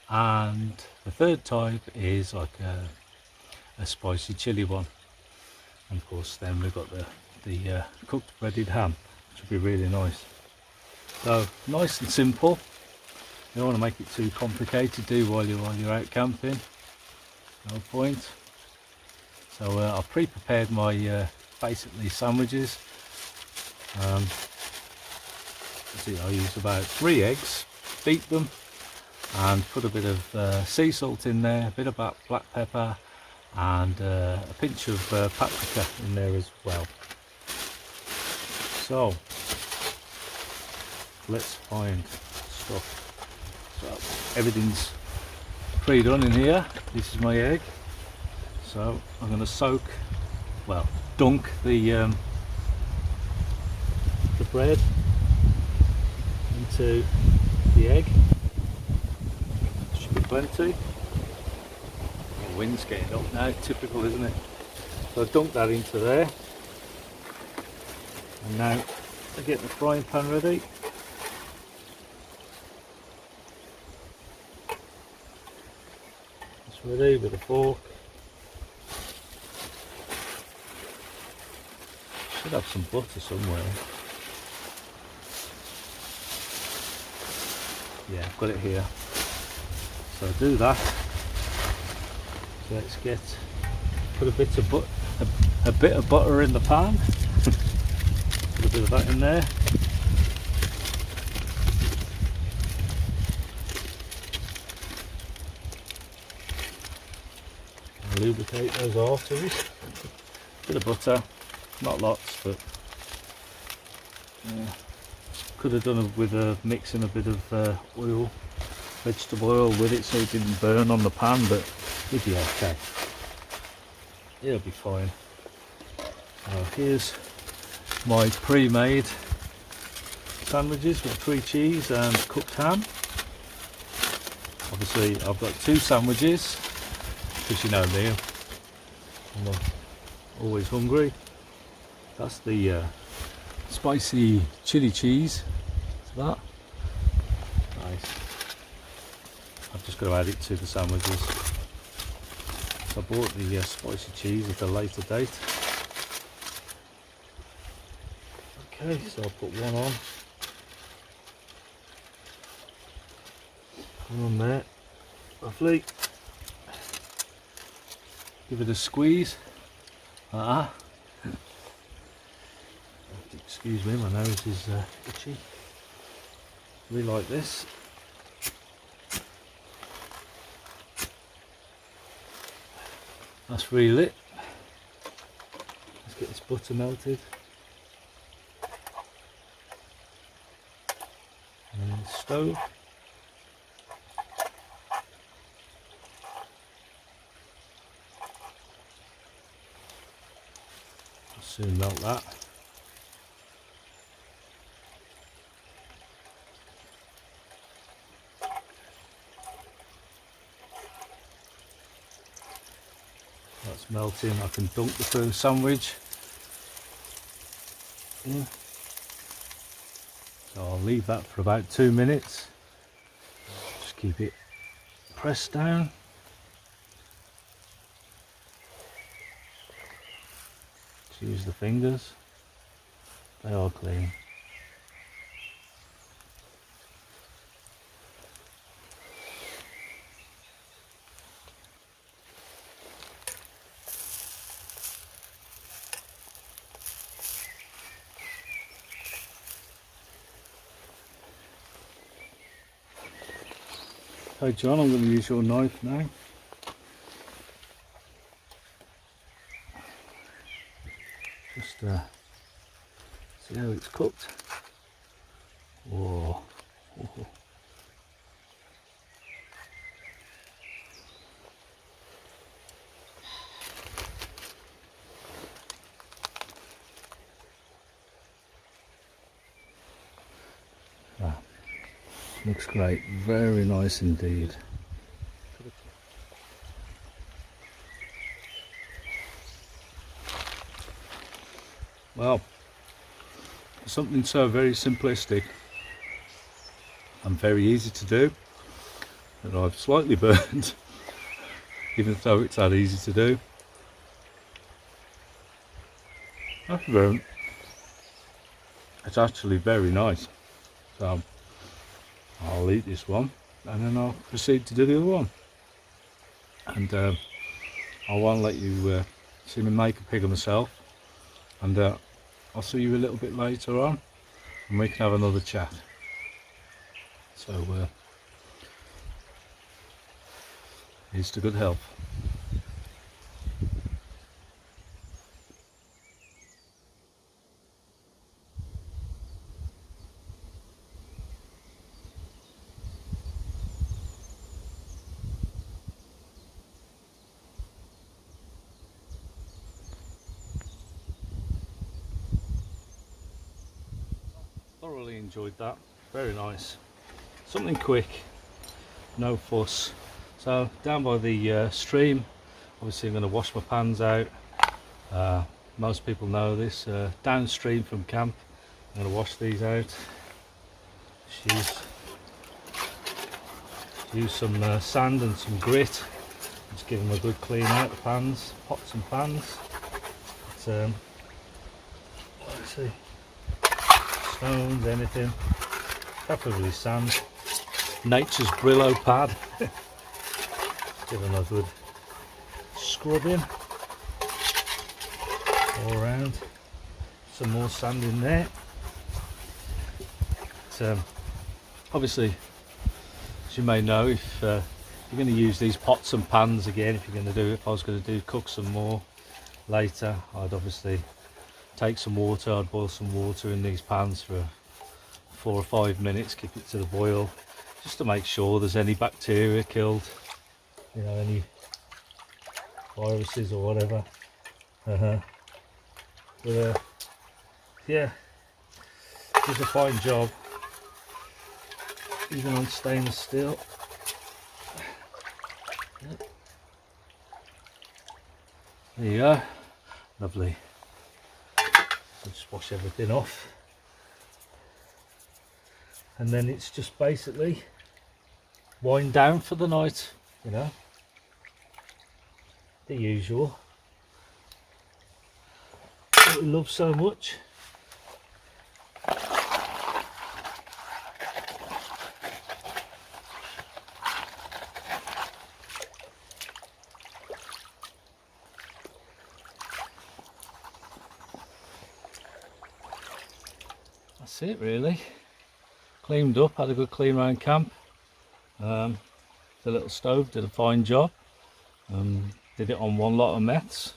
S1: and the third type is like a spicy chili one. And of course then we've got the cooked breaded ham, which would be really nice. So nice and simple. You don't want to make it too complicated, do while you're out camping. No point. So I've pre-prepared my basically sandwiches. I used about 3 eggs, beat them, and put a bit of sea salt in there, a bit of black pepper, and a pinch of paprika in there as well. So let's find stuff. So everything's pre-done in here. This is my egg. So I'm going to dunk the bread into the egg. Should be plenty. The wind's getting up now, typical, isn't it? So I dunk that into there. And now I get the frying pan ready. It's ready with a fork. Should have some butter somewhere. Yeah, I've got it here. So do that. So let's put a bit of butter in the pan. Put a bit of that in there. And lubricate those arteries. Bit of butter, not lots, but yeah. Could have done it with mixing a bit of oil, vegetable oil with it so it didn't burn on the pan, but it'd be okay. It'll be fine. Here's my pre-made sandwiches with 3 cheese and cooked ham. Obviously I've got 2 sandwiches because you know me, I'm always hungry. That's the spicy chili cheese. So that nice. I've just got to add it to the sandwiches. So I bought the spicy cheese at a later date. Okay, so I'll put one on. One on there. Lovely. Give it a squeeze. Like that. Excuse me, my nose is itchy. We like this. That's really lit. Let's get this butter melted. And then the stove. I'll soon melt that. That's melting. I can dunk the first sandwich in. So I'll leave that for about 2 minutes. Just keep it pressed down. Just use the fingers. They are clean. Okay, John, I'm going to use your knife now. Just see how it's cooked. Whoa. Ah, looks great, very nice indeed. Well, for something so very simplistic and very easy to do, that I've slightly burned, even though it's that easy to do. It's actually very nice. So I'll eat this one and then I'll proceed to do the other one. And I won't let you see me make a pig of myself. And I'll see you a little bit later on and we can have another chat. So here's to good health. Thoroughly enjoyed that, very nice. Something quick, no fuss. So down by the stream, obviously I'm going to wash my pans out. Most people know this, downstream from camp I'm going to wash these out. Use some sand and some grit, just give them a good clean out, the pans, pots and pans. But, let's see, stones, anything, preferably sand. Nature's Brillo pad. Give them a good scrubbing all around. Some more sand in there. But, obviously, as you may know, if you're going to use these pots and pans again, if you're going to do, if I was going to cook some more later, I'd obviously take some water, I'd boil some water in these pans for 4 or 5 minutes, keep it to the boil, just to make sure there's any bacteria killed, you know, any viruses or whatever. But yeah, does a fine job, even on stainless steel. Yep. There you go, lovely. So just wash everything off, and then it's just basically wind down for the night, you know, the usual. What we love so much. That's it really. Cleaned up, had a good clean round camp. The little stove did a fine job. Did it on one lot of meths.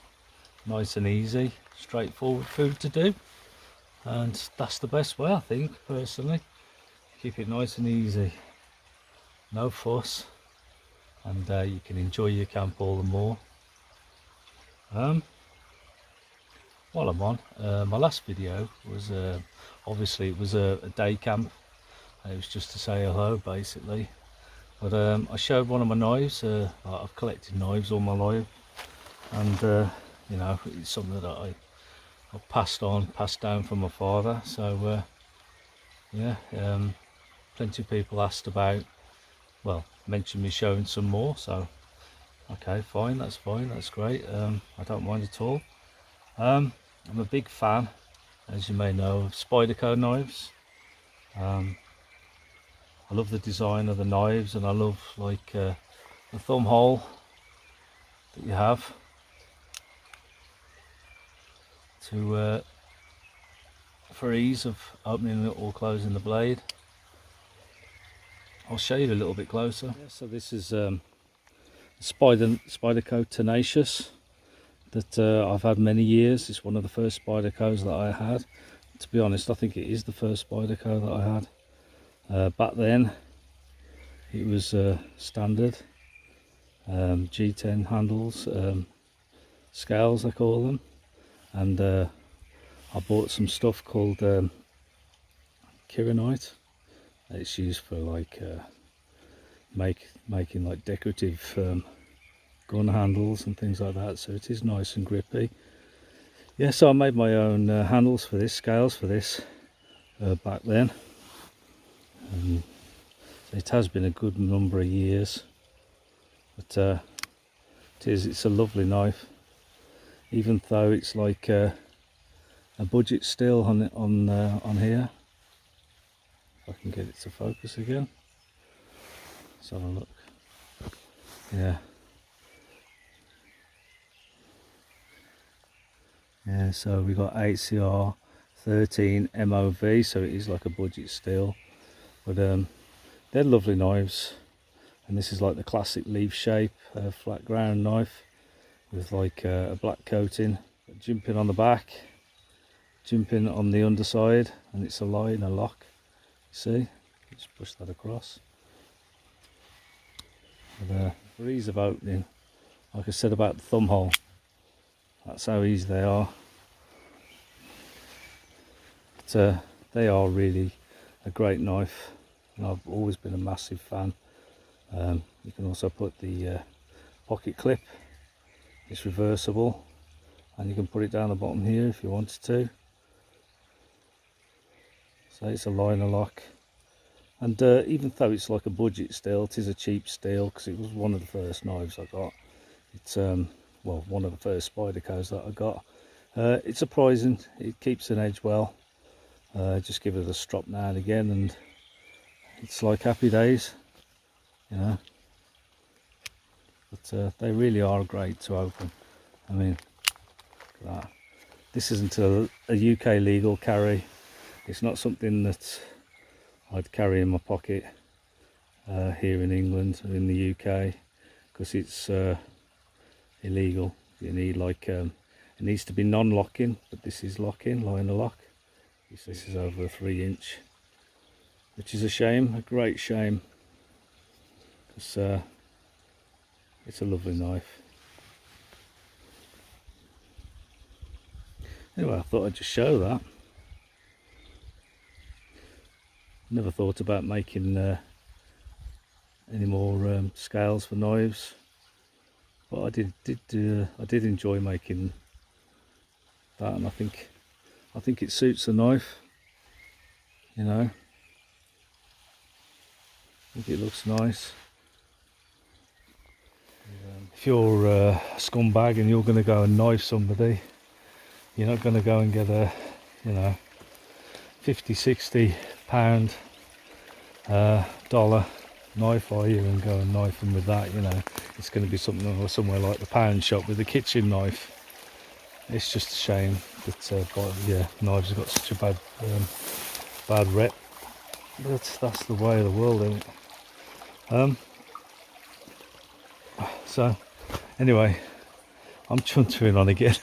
S1: Nice and easy, straightforward food to do. And that's the best way, I think, personally. Keep it nice and easy. No fuss. And you can enjoy your camp all the more. While I'm on, my last video was obviously it was a day camp. It was just to say hello basically, but I showed one of my knives. I've collected knives all my life, and you know, it's something that I've passed down from my father. So yeah, plenty of people asked about, well, mentioned me showing some more, so okay, fine, that's great. I don't mind at all. I'm a big fan, as you may know, of Spyderco knives. I love the design of the knives, and I love like the thumb hole that you have to for ease of opening it or closing the blade. I'll show you a little bit closer. Yeah, so this is Spyderco Tenacious that I've had many years. It's one of the first Spydercos that I had. To be honest, I think it is the first Spyderco that I had. Back then it was standard G10 handles, scales I call them, and I bought some stuff called Kirinite. It's used for like making like decorative gun handles and things like that, so it is nice and grippy. Yeah, so I made my own handles for this, scales for this back then. It has been a good number of years, but it's a lovely knife, even though it's like a budget still on here. If I can get it to focus again. Let's have a look. Yeah. Yeah, so we got HCR 13 MOV, so it is like a budget steel, but they're lovely knives. And this is like the classic leaf shape flat ground knife with like a black coating, jimping on the back, jimping on the underside, and it's a line, a lock. See, just push that across. With for ease of opening, like I said about the thumb hole, that's how easy they are. But they are really a great knife, and I've always been a massive fan. You can also put the pocket clip. It's reversible, and you can put it down the bottom here if you wanted to. So it's a liner lock, and even though it's like a budget steel, it is a cheap steel because it was one of the first knives I got. It's well, one of the first Spydercos that I got. It's surprising, it keeps an edge well. Just give it a strop now and again, and it's like happy days, you know. But they really are great to open. I mean, look at that. This isn't a UK legal carry. It's not something that I'd carry in my pocket here in England or in the UK, because it's illegal. You need like it needs to be non-locking, but this is locking, liner lock. This is over a 3-inch, which is a shame, a great shame, because it's a lovely knife. Anyway, I thought I'd just show that. Never thought about making any more scales for knives, but I did enjoy making that, and I think it suits the knife, you know. I think it looks nice. If you're a scumbag and you're going to go and knife somebody, you're not going to go and get a, you know, 50-60 pound dollar knife, are you, and go and knife them with that. You know, it's going to be something somewhere like the pound shop with a kitchen knife. It's just a shame that yeah, knives have got such a bad rep, but that's the way of the world, isn't it? So anyway, I'm chuntering on again.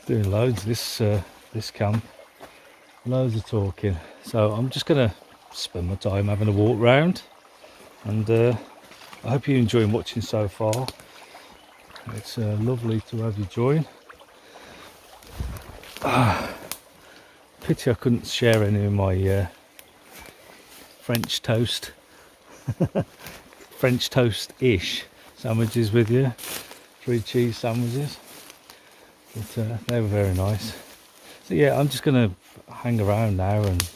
S1: Doing loads this camp, loads of talking, so I'm just gonna spend my time having a walk round, and I hope you're enjoying watching so far. It's lovely to have you join. Pity I couldn't share any of my French toast French toast-ish sandwiches with you, 3 cheese sandwiches, but they were very nice. So yeah, I'm just going to hang around now and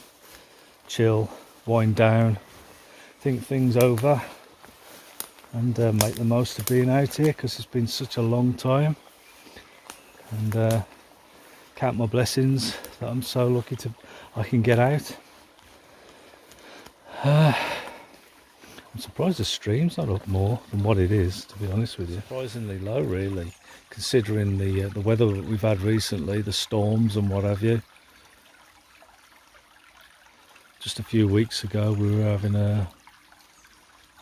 S1: chill, wind down, think things over, and make the most of being out here, because it's been such a long time, and count my blessings that I'm so lucky I can get out. I'm surprised the stream's not up more than what it is, to be honest with you. Surprisingly low, really, considering the weather that we've had recently, the storms and what have you. Just a few weeks ago we were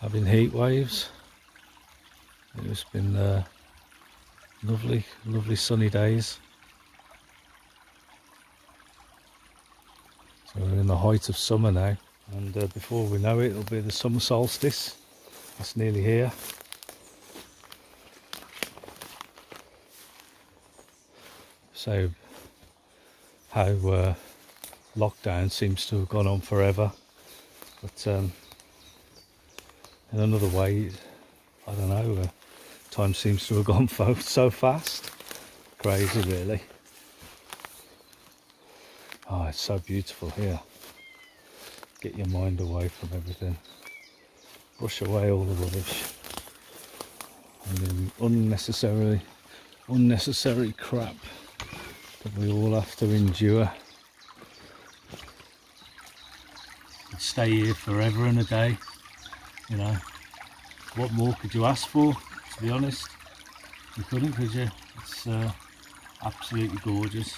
S1: having heat waves. It's been lovely sunny days. So we're in the height of summer now, and before we know it, it'll be the summer solstice. That's nearly here. So how lockdown seems to have gone on forever, but in another way, I don't know, time seems to have gone so fast. Crazy, really. Oh, it's so beautiful here. Get your mind away from everything. Brush away all the rubbish and the unnecessary crap that we all have to endure. You'd stay here forever and a day, you know. What more could you ask for, to be honest? You couldn't, could you? It's absolutely gorgeous.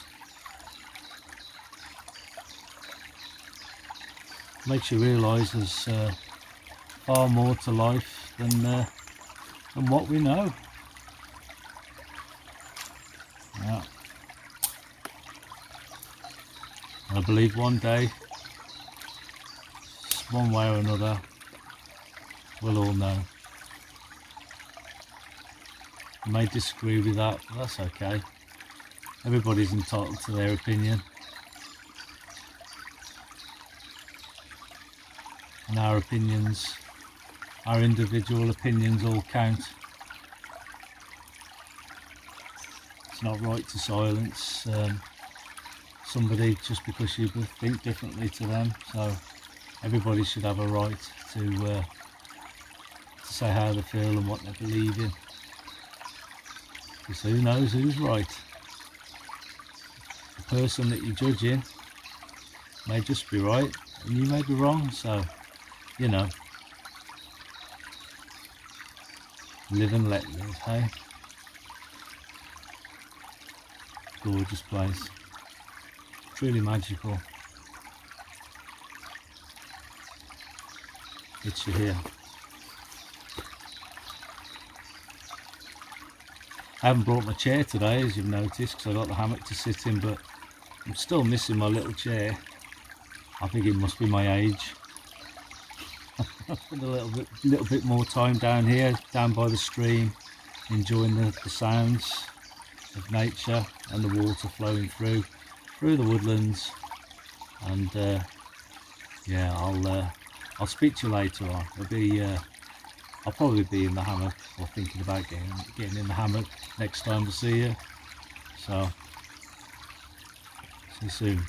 S1: Makes you realise there's far more to life than what we know. Yeah. And I believe one day, one way or another, we'll all know. You may disagree with that, but that's okay. Everybody's entitled to their opinion. And our opinions, our individual opinions all count. It's not right to silence somebody just because you think differently to them. So everybody should have a right to say how they feel and what they believe in. Because who knows who's right? The person that you're judging may just be right and you may be wrong. So, you know, live and let live, hey? Gorgeous place. Truly magical. It's here. I haven't brought my chair today, as you've noticed, because I've got the hammock to sit in, but I'm still missing my little chair. I think it must be my age. I spent a little bit more time down here, down by the stream, enjoying the sounds of nature and the water flowing through the woodlands. And yeah, I'll speak to you later on. I'll probably be in the hammock, or thinking about getting in the hammock next time I see you. So, see you soon.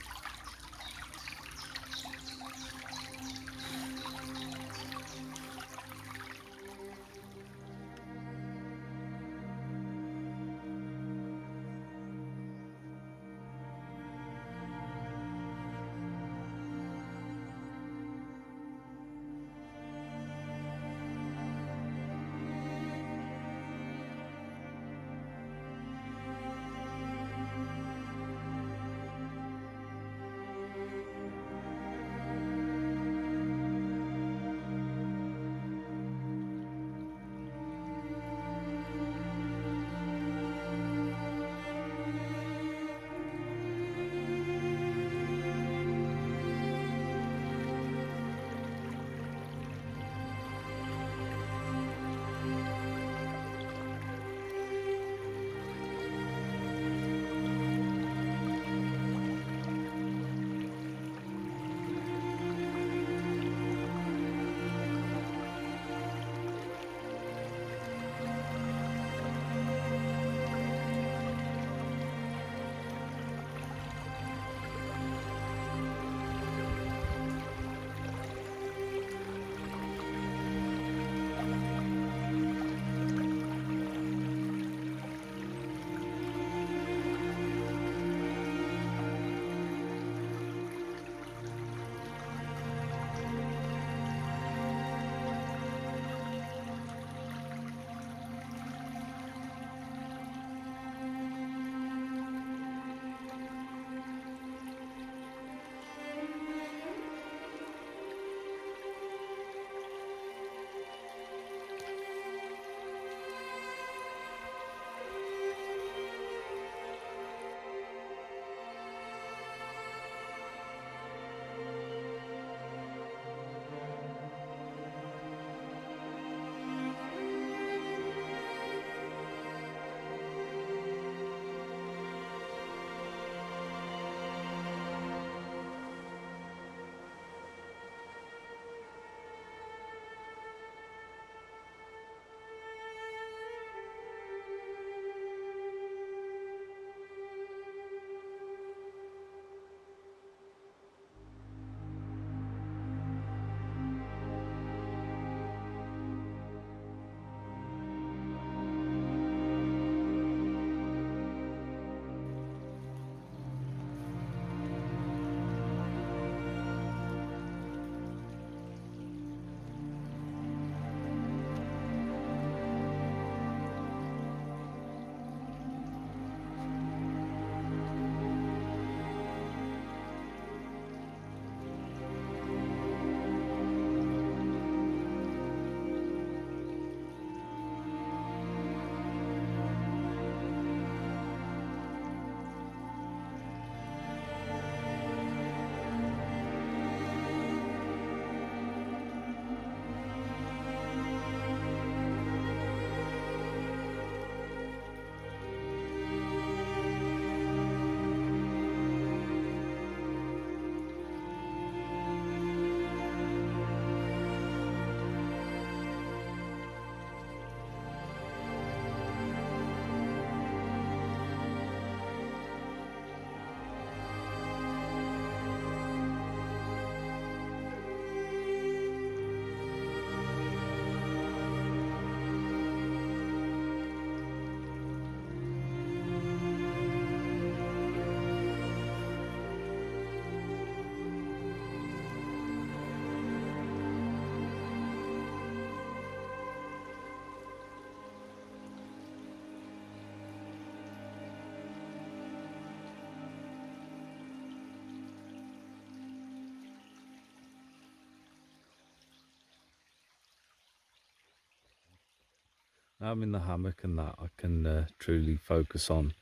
S1: Now I'm in the hammock and that, I can truly focus on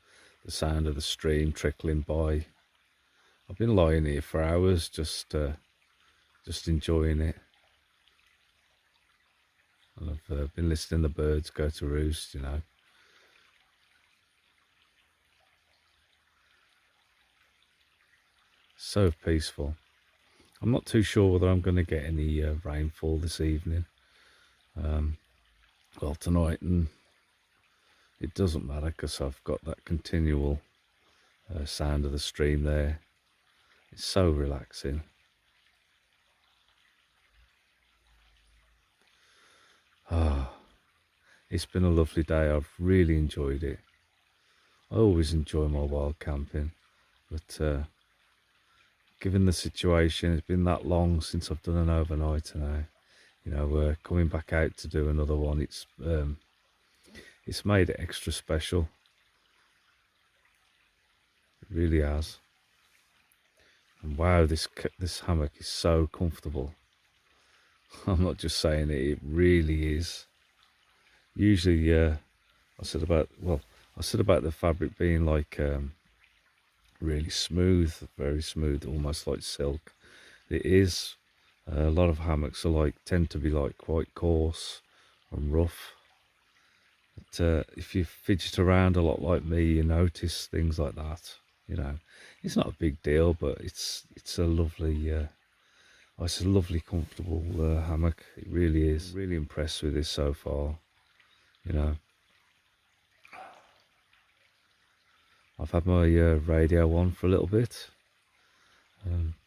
S1: the sound of the stream trickling by. I've been lying here for hours, just enjoying it. And I've been listening to the birds go to roost, you know. So peaceful. I'm not too sure whether I'm going to get any rainfall this evening. Well, tonight, and it doesn't matter because I've got that continual sound of the stream there. It's so relaxing. Ah, it's been a lovely day. I've really enjoyed it. I always enjoy my wild camping, but given the situation, it's been that long since I've done an overnight now. You know, coming back out to do another one, it's made it extra special. It really has. And wow, this hammock is so comfortable. I'm not just saying it; it really is. Usually, I said about the fabric being like really smooth, very smooth, almost like silk. It is. A lot of hammocks are tend to be quite coarse and rough. But if you fidget around a lot like me, you notice things like that. You know, it's not a big deal, but it's a lovely, it's a lovely, comfortable hammock. It really is. Really impressed with this so far. You know, I've had my radio on for a little bit.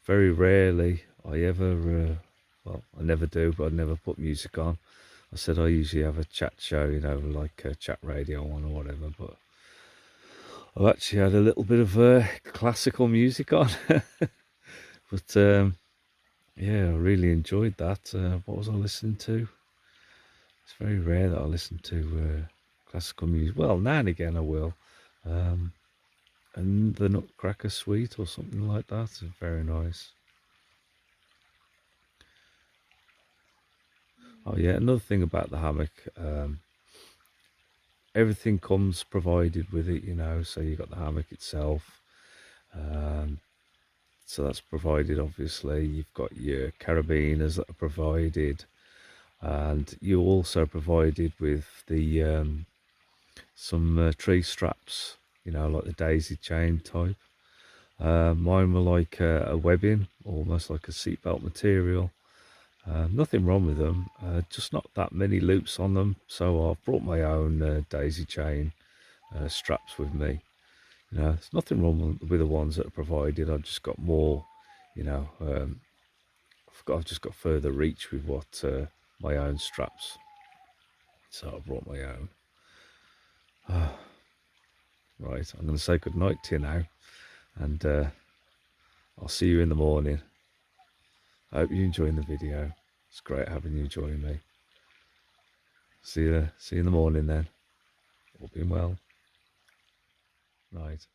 S1: Very rarely I ever, well, I never do, but I never put music on. I said I usually have a chat show, you know, like a chat radio on or whatever, but I've actually had a little bit of classical music on. But yeah, I really enjoyed that. What was I listening to? It's very rare that I listen to classical music. Well, now and again I will. And the Nutcracker Suite or something like that is very nice. Oh yeah, another thing about the hammock, everything comes provided with it, you know. So you got the hammock itself, so that's provided. Obviously, you've got your carabiners that are provided, and you're also provided with the some tree straps, you know, like the daisy chain type. Mine were like a webbing, almost like a seatbelt material. Nothing wrong with them, just not that many loops on them. So I've brought my own daisy chain straps with me. You know, there's nothing wrong with the ones that are provided. I've just got more, you know, I've just got further reach with what my own straps. So I brought my own. Right, I'm going to say good night to you now, and I'll see you in the morning. I hope you're enjoying the video. It's great having you join me. See you in the morning then. All being well. Right.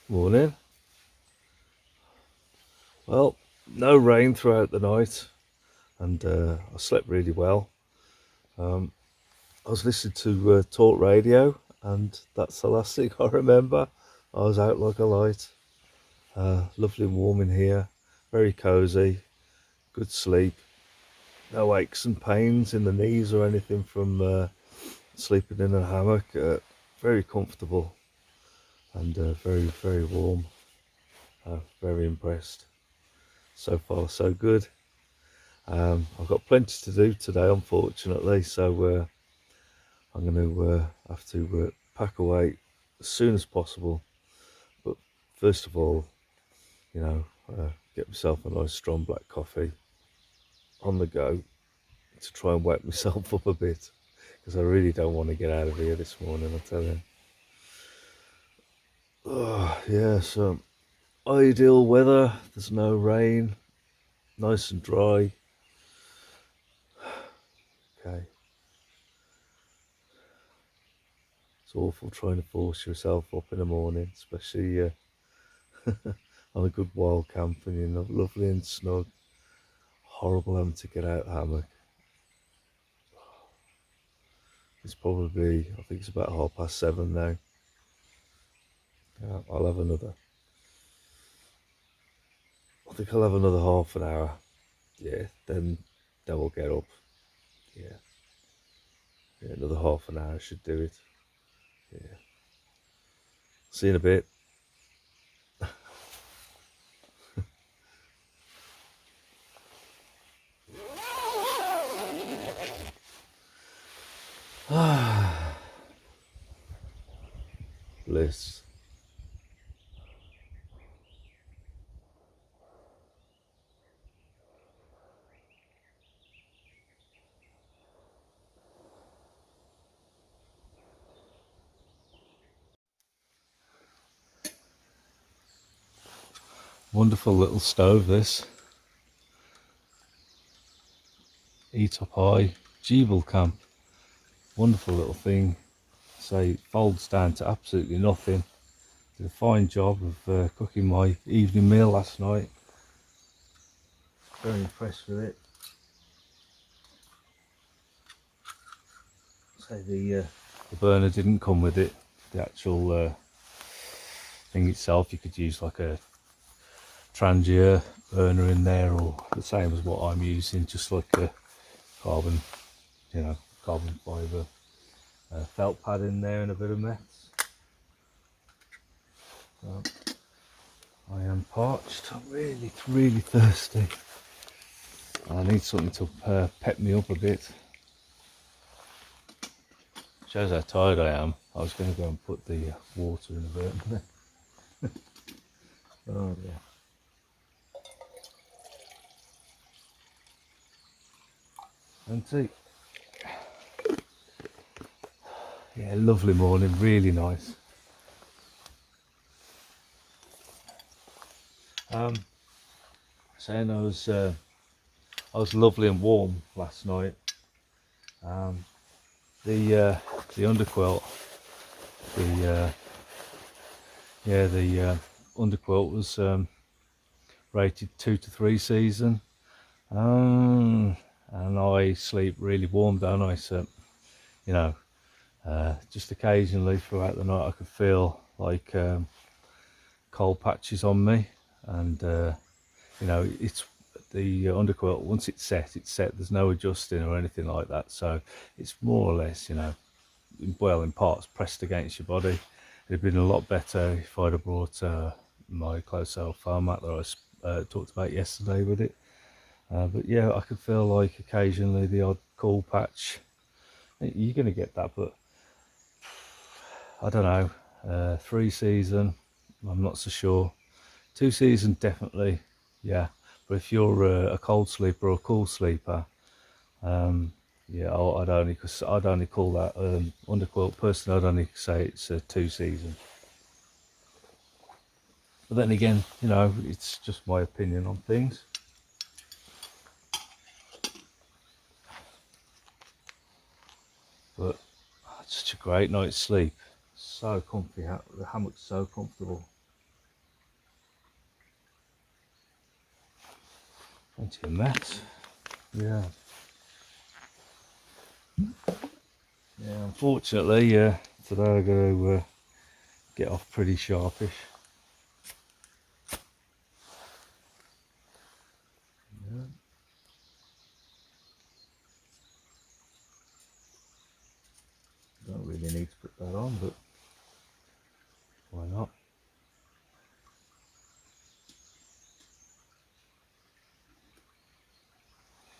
S1: Morning. Well, no rain throughout the night, and I slept really well. I was listening to talk radio, and that's the last thing I remember. I was out like a light. Lovely and warm in here, very cozy, good sleep. No aches and pains in the knees or anything from sleeping in a hammock. Very comfortable and very, very warm. Very impressed. So far, so good. I've got plenty to do today, unfortunately, so
S2: I'm going to have to pack away as soon as possible. But first of all, get myself a nice strong black coffee on the go to try and wake myself up a bit, because I really don't want to get out of here this morning, I tell you. Oh, yeah, so ideal weather, there's no rain, nice and dry. Okay. It's awful trying to force yourself up in the morning, especially on a good wild camp and you're not lovely and snug. Horrible having to get out hammock. It's probably, I think it's about 7:30 now. I'll have another. I think I'll have another half an hour. Yeah, then we'll get up. Yeah. Yeah, another half an hour should do it. Yeah. See you in a bit. Bliss. Wonderful little stove, this. Eat Up High, Jeeble Camp. Wonderful little thing. Say, it folds down to absolutely nothing. Did a fine job of cooking my evening meal last night. Very impressed with it. Say the burner didn't come with it. The actual thing itself, you could use like a Trangia burner in there, or the same as what I'm using, just like a carbon fibre felt pad in there and a bit of mess. So, I am parched. I'm really thirsty. I need something to pep me up a bit. Shows how tired I am. I was going to go and put the water in a bit. Oh yeah. And see, yeah, lovely morning, really nice. Saying I was lovely and warm last night. The underquilt, the underquilt was rated 2 to 3 season, and I sleep really warm, don't I? So just occasionally throughout the night I could feel like cold patches on me, and it's the underquilt, once it's set, there's no adjusting or anything like that, so it's more or less, in parts pressed against your body. It'd been a lot better if I'd have brought my close cell foam mat that I talked about yesterday with it, but yeah, I could feel like occasionally the odd cool patch. You're going to get that, but I don't know. 3 season, I'm not so sure. 2 season, definitely, yeah. But if you're a cold sleeper or a cool sleeper, yeah, I'd only call that underquilt. Personally, I'd only say it's a 2 season. But then again, it's just my opinion on things. But it's such a great night's sleep. So comfy. The hammock's so comfortable. Plenty of mess. Yeah. Yeah, unfortunately, today I'm going to get off pretty sharpish. Yeah. Don't really need to put that on, but why not?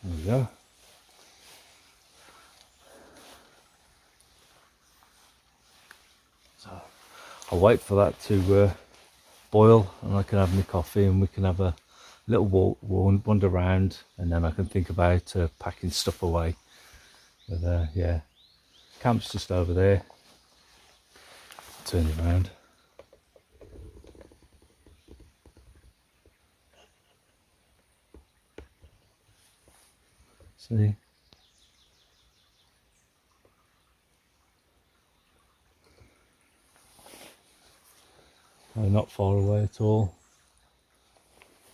S2: There we go. I'll wait for that to boil, and I can have my coffee, and we can have a little wander around, and then I can think about packing stuff away. But yeah, camp's just over there. Turn it around. See? No, not far away at all.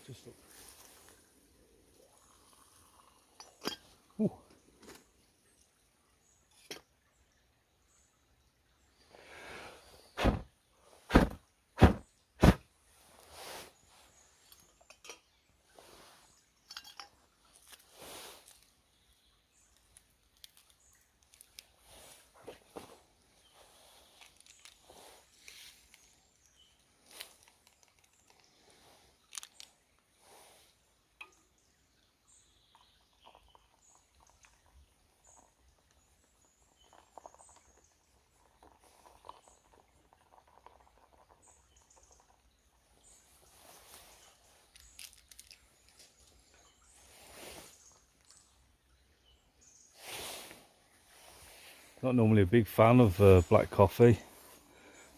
S2: Just look. Ooh. Not normally a big fan of black coffee,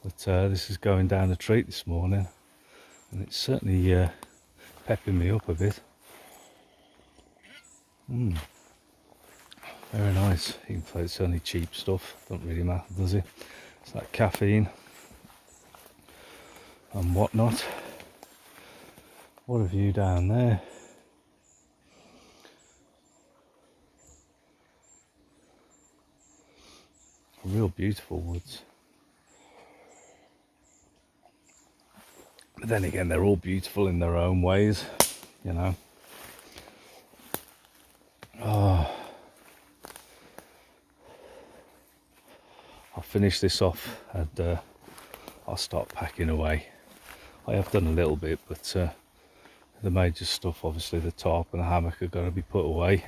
S2: but this is going down a treat this morning, and it's certainly pepping me up a bit. Very nice, even though it's only cheap stuff, don't really matter, does it? It's like caffeine and whatnot. What a view down there. Real beautiful woods. But then again, they're all beautiful in their own ways, you know. Oh, I'll finish this off, and I'll start packing away. I have done a little bit, but the major stuff, obviously the tarp and the hammock, are going to be put away,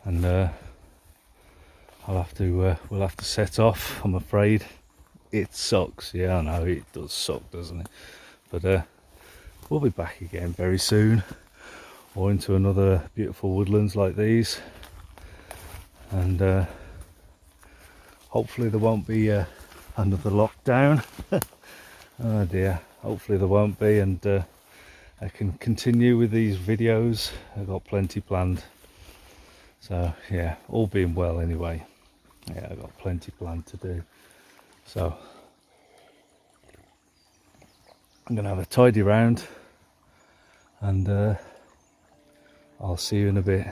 S2: and we'll have to set off. I'm afraid it sucks. Yeah, I know it does suck, doesn't it? But we'll be back again very soon, or into another beautiful woodlands like these, and hopefully there won't be another lockdown. Oh dear, hopefully there won't be, and I can continue with these videos. I've got plenty planned, so yeah, all being well anyway. Yeah, I've got plenty planned to do, so I'm gonna have a tidy round, and I'll see you in a bit.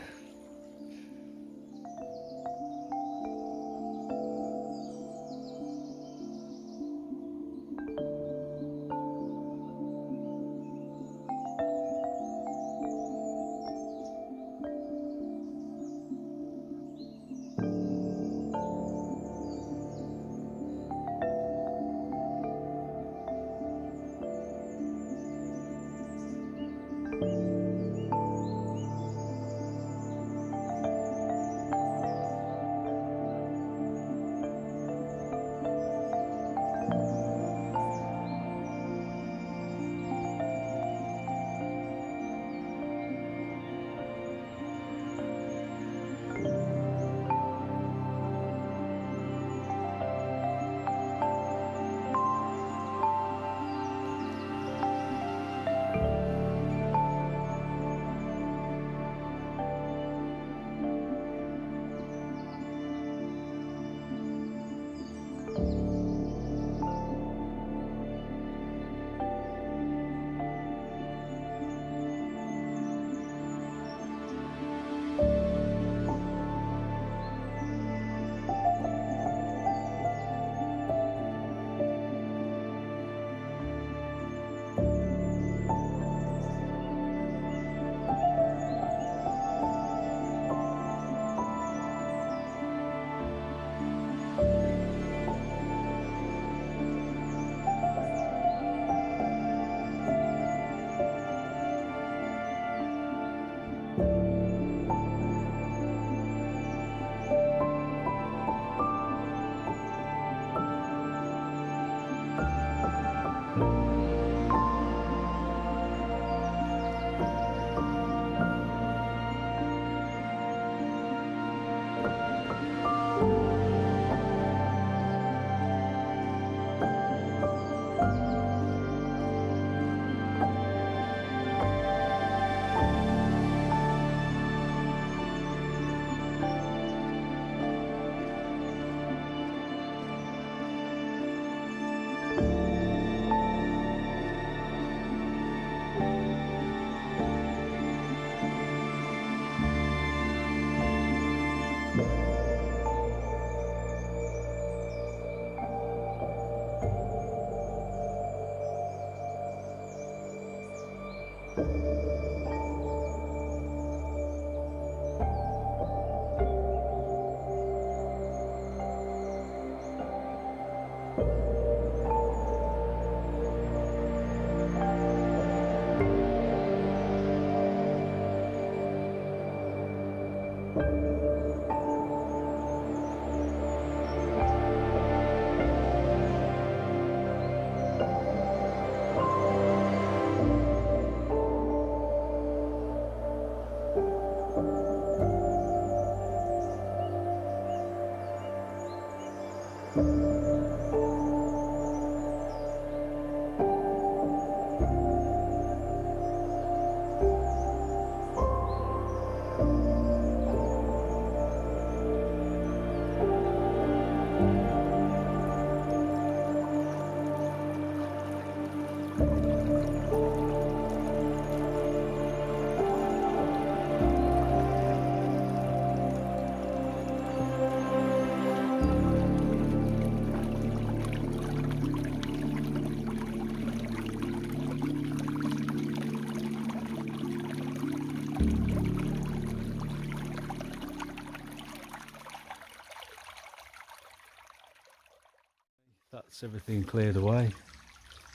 S1: That's everything cleared away,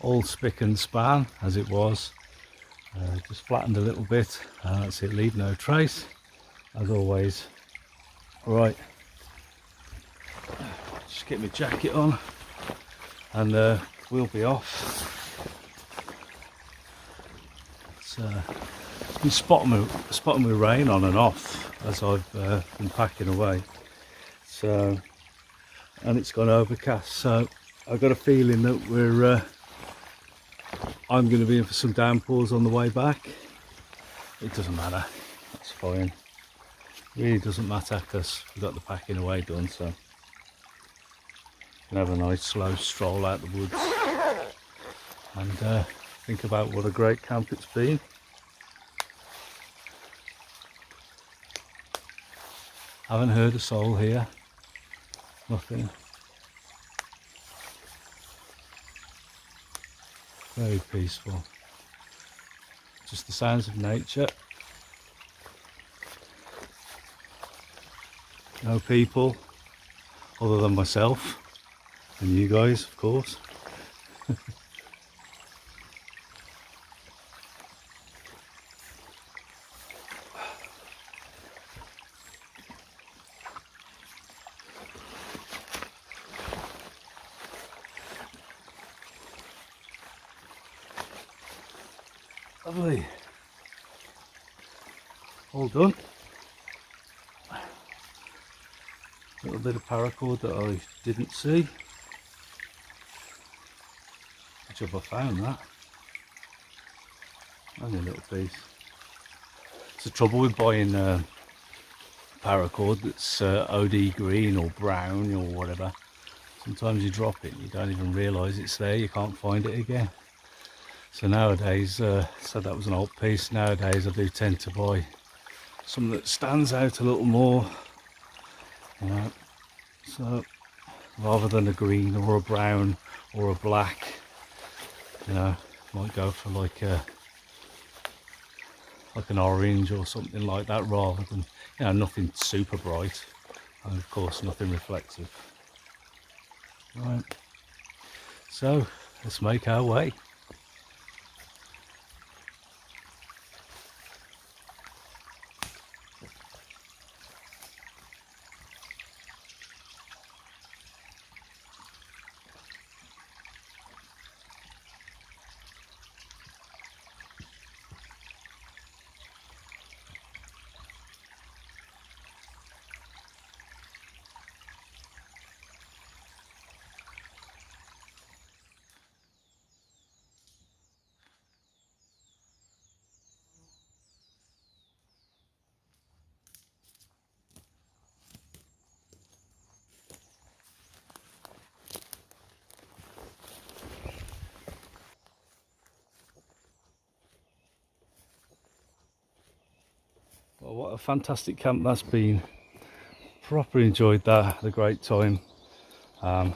S1: all spick and span as it was, just flattened a little bit, that's it, leave no trace as always. Right, just get my jacket on and we'll be off. It's been spotting my rain on and off as I've been packing away, so, and it's gone overcast, so I've got a feeling that I'm going to be in for some downpours on the way back. It doesn't matter, that's fine. Really doesn't matter because we've got the packing away done, so can have a nice slow stroll out the woods and think about what a great camp it's been. Haven't heard a soul here, nothing. Very peaceful, just the sounds of nature. No people other than myself and you guys, of course. Lovely. All done. A little bit of paracord that I didn't see. Good job I found that. Only a little piece. It's the trouble with buying paracord that's OD green or brown or whatever. Sometimes you drop it and you don't even realise it's there, you can't find it again. So nowadays, so that was an old piece, nowadays I do tend to buy something that stands out a little more. So rather than a green or a brown or a black, you know, might go for like an orange or something like that, rather than, you know, nothing super bright and of course nothing reflective. Right, so let's make our way. Well, what a fantastic camp that's been. Properly enjoyed that, had a great time. It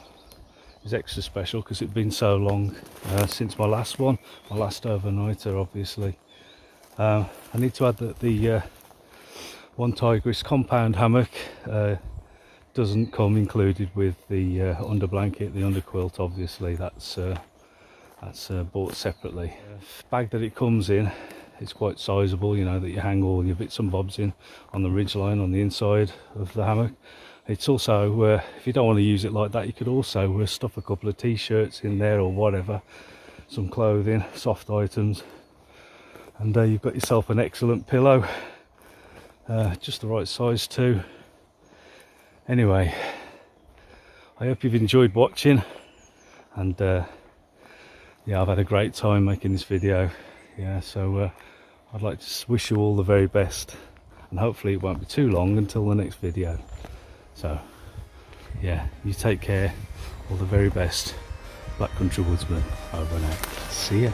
S1: was extra special because it'd been so long since my last one, my last overnighter obviously. I need to add that the One Tigris compound hammock doesn't come included with the under blanket, the under quilt obviously, that's bought separately. Bag that it comes in it's quite sizable, you know, that you hang all your bits and bobs in on the ridgeline on the inside of the hammock. It's also, if you don't want to use it like that, you could also stuff a couple of t-shirts in there or whatever, some clothing, soft items, and you've got yourself an excellent pillow, just the right size too. Anyway, I hope you've enjoyed watching, and yeah, I've had a great time making this video. Yeah, so I'd like to wish you all the very best, and hopefully it won't be too long until the next video. So yeah, you take care, all the very best. Black Country Woodsman over and out. See ya.